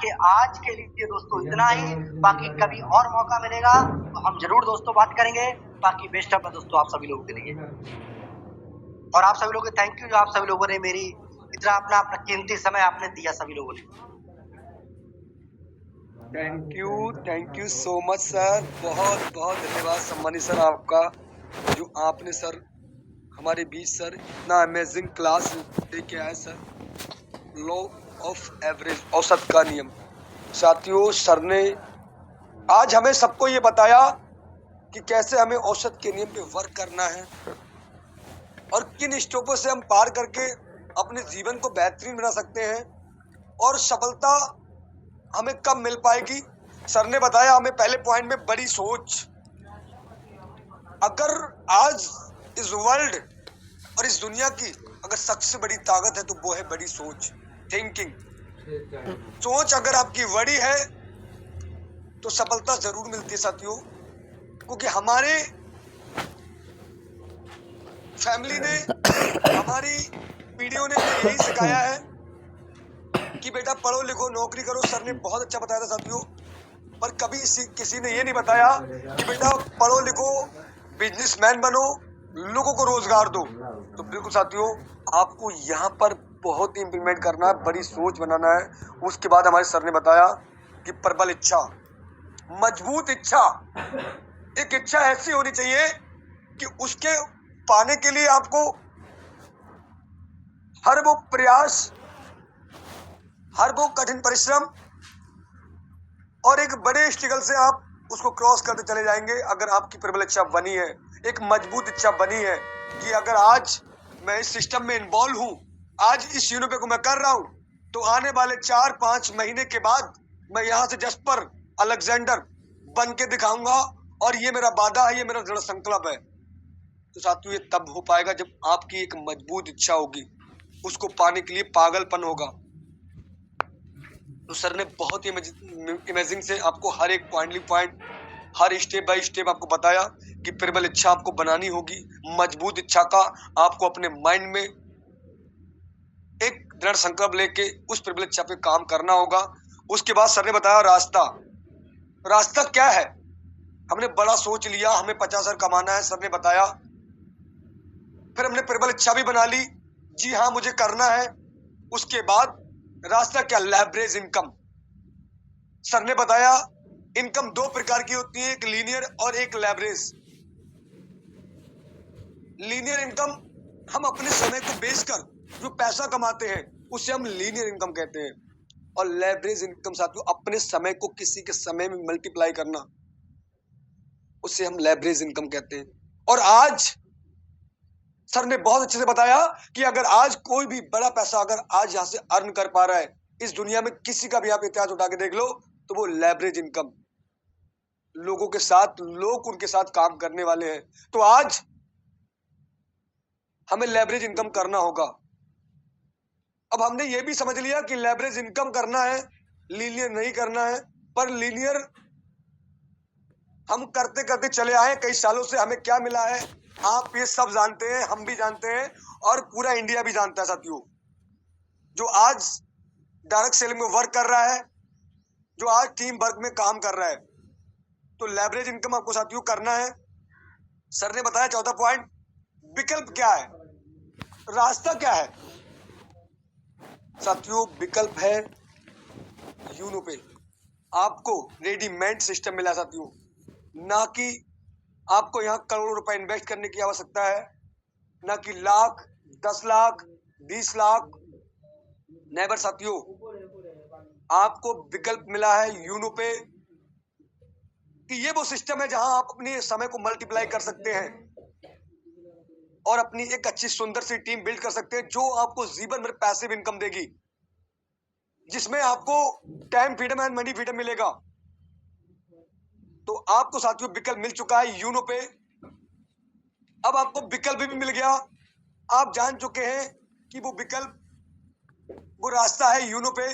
के लिए दोस्तों इतना ही। बाकी कभी और मौका मिलेगा तो हम जरूर दोस्तों बात करेंगे। बाकी बेस्ट ऑफ दोस्तों आप सभी लोगों के लिए, और आप सभी लोगों को थैंक यू, जो आप सभी लोगों ने मेरी इतना अपना कीमती समय आपने दिया सभी लोगों ने। Thank you so much sir, बहुत बहुत धन्यवाद सम्मानित सर आपका, जो आपने सर हमारे बीच सर इतना अमेजिंग क्लास लेके आए सर। लॉ ऑफ एवरेज, औसत का नियम। साथियों सर ने आज हमें सबको ये बताया कि कैसे हमें औसत के नियम पे वर्क करना है, और किन स्टेपों से हम पार करके अपने जीवन को बेहतरीन बना सकते हैं, और सफलता हमें कब मिल पाएगी। सर ने बताया हमें पहले पॉइंट में बड़ी सोच। अगर आज इस वर्ल्ड और इस दुनिया की अगर सबसे बड़ी ताकत है तो वो है बड़ी सोच, थिंकिंग। सोच अगर आपकी बड़ी है तो सफलता जरूर मिलती है साथियों, क्योंकि हमारे फैमिली ने, हमारी पीढ़ियों ने यही सिखाया है कि बेटा पढ़ो लिखो नौकरी करो। सर ने बहुत अच्छा बताया था साथियों, पर कभी किसी ने ये नहीं बताया कि बेटा पढ़ो लिखो बिजनेसमैन बनो, लोगों को रोजगार दो। तो बिल्कुल साथियों आपको यहाँ पर बहुत ही इम्प्लीमेंट करना है, बड़ी सोच बनाना है। उसके बाद हमारे सर ने बताया कि प्रबल इच्छा, मजबूत इच्छा। एक इच्छा ऐसी होनी चाहिए कि उसके पाने के लिए आपको हर वो प्रयास, हर वो कठिन परिश्रम और एक बड़े स्ट्रगल से आप उसको क्रॉस करते चले जाएंगे। अगर आपकी प्रबल इच्छा बनी है, एक मजबूत इच्छा बनी है कि अगर आज मैं इस सिस्टम में इन्वॉल्व हूँ, आज इस यूनिवर्सिटी को मैं कर रहा हूँ, तो आने वाले 4-5 महीने के बाद मैं यहाँ से जस्पर अलेक्जेंडर बन के दिखाऊंगा, और ये मेरा वादा है, ये मेरा दृढ़ संकल्प है। तो साथियों ये तब हो पाएगा जब आपकी एक मजबूत इच्छा होगी, उसको पाने के लिए पागलपन होगा। तो सर ने बहुत ही इमेजिंग से आपको हर एक point, her step by step आपको बताया कि प्रबल इच्छा आपको बनानी होगी। मजबूत इच्छा का आपको अपने माइंड में एक दृढ़ संकल्प लेके उस प्रबल इच्छा पे काम करना होगा। उसके बाद सर ने बताया रास्ता क्या है। हमने बड़ा सोच लिया, हमें 50,000 कमाना है, सर ने बताया। फिर हमने प्रबल इच्छा भी बना ली, जी हाँ मुझे करना है। उसके बाद रास्ता क्या, लेवरेज इनकम। सर ने बताया इनकम 2 प्रकार की होती है, एक लीनियर और एक लेवरेज। लीनियर इनकम हम अपने समय को बेचकर जो पैसा कमाते हैं उसे हम लीनियर इनकम कहते हैं। और लेवरेज इनकम साथियों, अपने समय को किसी के समय में मल्टीप्लाई करना, उसे हम लेवरेज इनकम कहते हैं। और आज सर ने बहुत अच्छे से बताया कि अगर आज कोई भी बड़ा पैसा अगर आज यहां से अर्न कर पा रहा है इस दुनिया में, किसी का भी आप इतिहास उठा के देख लो, तो वो लेवरेज इनकम, लोगों के साथ, लोग उनके साथ काम करने वाले हैं। तो आज हमें लेवरेज इनकम करना होगा। अब हमने ये भी समझ लिया कि लेवरेज इनकम करना है, लीनियर नहीं करना है। पर लीनियर हम करते करते चले आए कई सालों से, हमें क्या मिला है आप ये सब जानते हैं, हम भी जानते हैं और पूरा इंडिया भी जानता है साथियों। जो आज डायरेक्ट सेलिंग में वर्क कर रहा है, जो आज टीम वर्क में काम कर रहा है, तो लेवरेज इनकम आपको साथियों करना है। सर ने बताया चौथा पॉइंट, विकल्प क्या है, रास्ता क्या है साथियों। विकल्प है यूनो पे। आपको रेडीमेड सिस्टम मिला साथियों, ना कि आपको यहाँ करोड़ों रुपए इन्वेस्ट करने की आवश्यकता है, ना कि लाख, 10 लाख, 20 लाख। नेवर साथियों, आपको विकल्प मिला है यूनो पे कि ये वो सिस्टम है जहां आप अपने समय को मल्टीप्लाई कर सकते हैं और अपनी एक अच्छी सुंदर सी टीम बिल्ड कर सकते हैं, जो आपको जीवन भर पैसिव इनकम देगी, जिसमें आपको time freedom and money freedom मिलेगा। तो आपको साथियों विकल्प मिल चुका है यूनो पे। अब आपको विकल्प भी मिल गया, आप जान चुके हैं कि वो विकल्प, वो रास्ता है यूनो पे।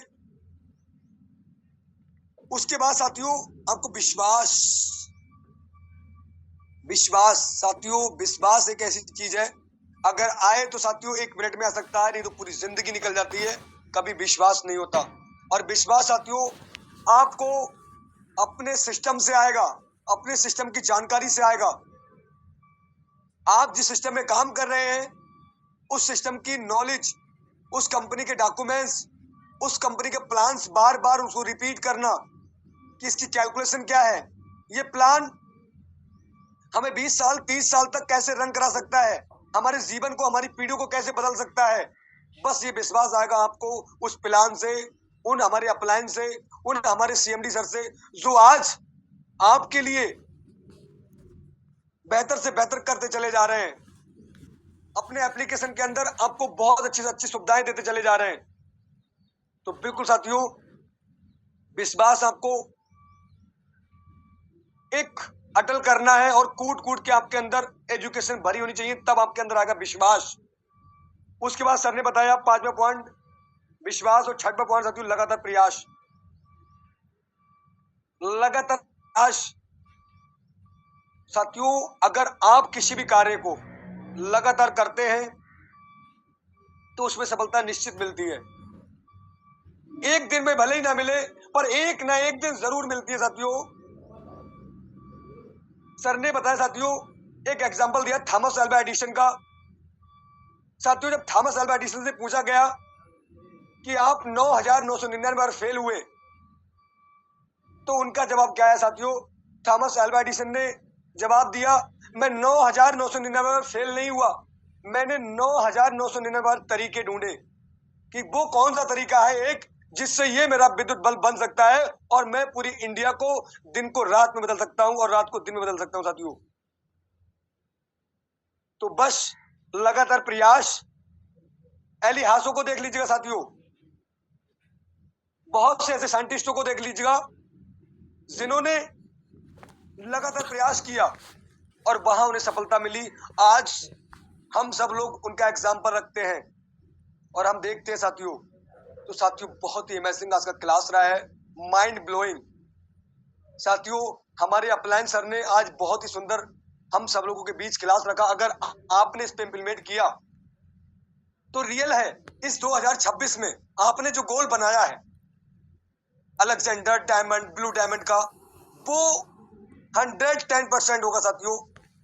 उसके बाद साथियों आपको विश्वास, विश्वास साथियों, विश्वास एक ऐसी चीज है, अगर आए तो साथियों 1 मिनट में आ सकता है, नहीं तो पूरी जिंदगी निकल जाती है, कभी विश्वास नहीं होता। और विश्वास साथियों आपको अपने सिस्टम से आएगा, अपने सिस्टम की जानकारी से आएगा। आप जिस सिस्टम में काम कर रहे हैं उस सिस्टम की नॉलेज, उस कंपनी के डॉक्यूमेंट्स, उस कंपनी के प्लान्स, बार बार उसको रिपीट करना कि इसकी कैलकुलेशन क्या है, ये प्लान हमें 20 साल 30 साल तक कैसे रन करा सकता है, हमारे जीवन को, हमारी पीढ़ियों को कैसे बदल सकता है। बस ये विश्वास आएगा आपको उस प्लान से, उन हमारे अपलाइन से, उन हमारे सीएमडी सर से, जो आज आपके लिए बेहतर से बेहतर करते चले जा रहे हैं। अपने एप्लीकेशन के अंदर आपको बहुत अच्छी से अच्छी सुविधाएं देते चले जा रहे हैं। तो बिल्कुल साथियों, विश्वास आपको एक अटल करना है और कूट कूट के आपके अंदर एजुकेशन भरी होनी चाहिए, तब आपके अंदर आएगा विश्वास। उसके बाद सर ने बताया 5वां पॉइंट विश्वास, और 6वां पॉइंट साथियों लगातार प्रयास। लगातार प्रयास साथियों, अगर आप किसी भी कार्य को लगातार करते हैं तो उसमें सफलता निश्चित मिलती है। एक दिन में भले ही ना मिले, पर एक ना एक दिन जरूर मिलती है साथियों। सर ने बताया साथियों, एक एग्जांपल दिया थॉमस अल्वा एडिसन का। साथियों जब थॉमस अल्वा एडिसन से पूछा गया कि आप 9,999 बार फेल हुए, तो उनका जवाब क्या है साथियों। थॉमस अल्वा एडिसन ने जवाब दिया, मैं 9,999 बार फेल नहीं हुआ, मैंने 9,999 बार तरीके ढूंढे कि वो कौन सा तरीका है एक जिससे ये मेरा विद्युत बल्ब बन सकता है और मैं पूरी इंडिया को दिन को रात में बदल सकता हूं और रात को दिन में बदल सकता हूं साथियों। तो बस लगातार प्रयास। एली हासो को देख लीजिएगा साथियों, बहुत से ऐसे साइंटिस्टों को देख लीजिएगा जिन्होंने लगातार प्रयास किया और वहां उन्हें सफलता मिली। आज हम सब लोग उनका एग्जाम्पल रखते हैं और हम देखते हैं साथियों। तो साथियों बहुत ही अमेजिंग आज का क्लास रहा है, माइंड ब्लोइंग। साथियों हमारे अपलाइन सर ने आज बहुत ही सुंदर हम सब लोगों के बीच क्लास रखा। अगर आपने इस पे इंप्लीमेंट किया तो रियल है, इस 2026 में आपने जो गोल बनाया है अलेक्जेंडर डायमंड, ब्लू डायमंड का, वो 110% होगा साथियों।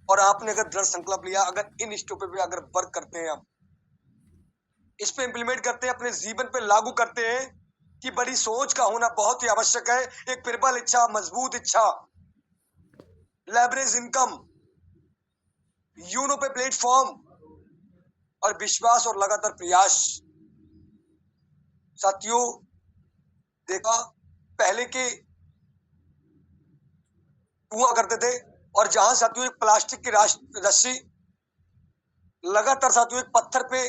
और आपने अगर दृढ़ संकल्प लिया, अगर इन स्टोपे पे अगर वर्क करते हैं, आप इस पे इंप्लीमेंट करते हैं, अपने जीवन पे लागू करते हैं कि बड़ी सोच का होना बहुत ही आवश्यक है। एक प्रबल इच्छा, मजबूत इच्छा, लेवरेज इनकम, यूनो पे प्लेटफॉर्म, और विश्वास और लगातार प्रयास। साथियों, देखा पहले के कुआं करते थे और जहां साथियों एक प्लास्टिक की रस्सी लगातार साथियों एक पत्थर पे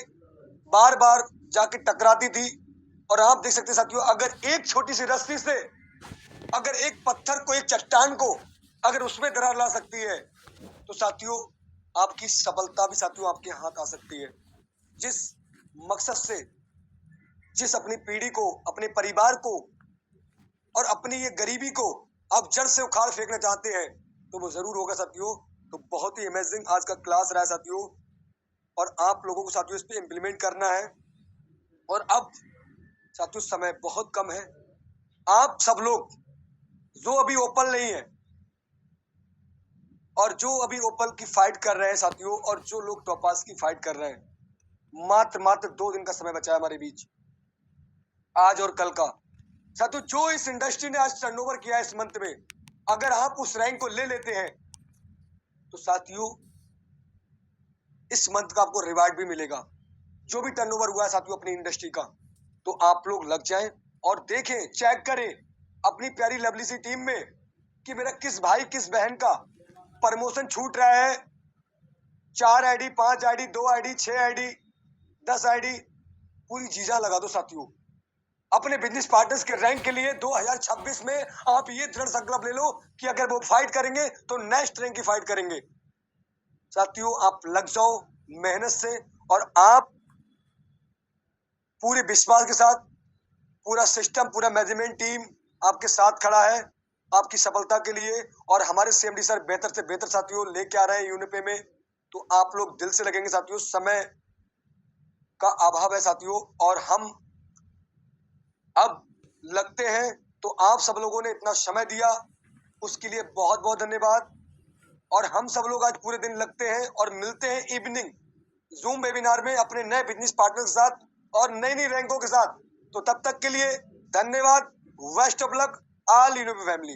बार बार जाके टकराती थी, और आप देख सकते साथियों अगर एक छोटी सी रस्सी से अगर एक पत्थर को, एक चट्टान को अगर उसमें दरार ला सकती है, तो साथियों आपकी सफलता भी साथियों आपके हाथ आ सकती है। जिस मकसद से, जिस अपनी पीढ़ी को, अपने परिवार को और अपनी ये गरीबी को आप जड़ से उखाड़ फेंकना चाहते हैं, तो वो जरूर होगा साथियों। तो बहुत ही अमेजिंग आज का क्लास रहा है साथियों, और आप लोगों को साथियों इस पे इम्प्लीमेंट करना है। और अब साथियों समय बहुत कम है। आप सब लोग जो अभी ओपन नहीं है और जो अभी ओपन की फाइट कर रहे हैं साथियों, और जो लोग टॉपास की फाइट कर रहे हैं, मात्र 2 दिन का समय बचा है हमारे बीच, आज और कल का। साथियों जो इस इंडस्ट्री ने आज टर्नओवर किया है इस मंथ में, अगर आप उस रैंक को ले लेते हैं, तो साथियों इस मंथ का आपको रिवार्ड भी मिलेगा। जो भी टर्नओवर हुआ है साथियों अपनी इंडस्ट्री का, तो आप लोग लग जाएं और देखें, चेक करें अपनी प्यारी लवली सी टीम में कि मेरा किस भाई किस बहन का प्रमोशन छूट रहा है। 4 ID, 5 ID, 2 ID, 6 ID, 10 ID, पूरी चीजा लगा दो साथियों। अपने बिजनेस पार्टनर्स के रैंक के लिए 2026 में आप ये दृढ़ संकल्प ले लो कि अगर वो फाइट करेंगे तो नेक्स्ट रैंक की फाइट करेंगे। साथियों आप लग जाओ मेहनत से, और आप पूरे विश्वास के साथ, पूरा सिस्टम, पूरा मैनेजमेंट टीम आपके साथ खड़ा है आपकी सफलता के लिए। और हमारे सीएमडी सर बेहतर से बेहतर साथियों लेके आ रहे हैं यूनिपे में, तो आप लोग दिल से लगेंगे साथियों। समय का अभाव है साथियों, और हम अब लगते हैं, तो आप सब लोगों ने इतना समय दिया उसके लिए बहुत बहुत धन्यवाद। और हम सब लोग आज पूरे दिन लगते हैं और मिलते हैं इवनिंग जूम वेबिनार में अपने नए बिजनेस पार्टनर के साथ और नई नई रैंकों के साथ। तो तब तक के लिए धन्यवाद। Best of luck all Unipay family.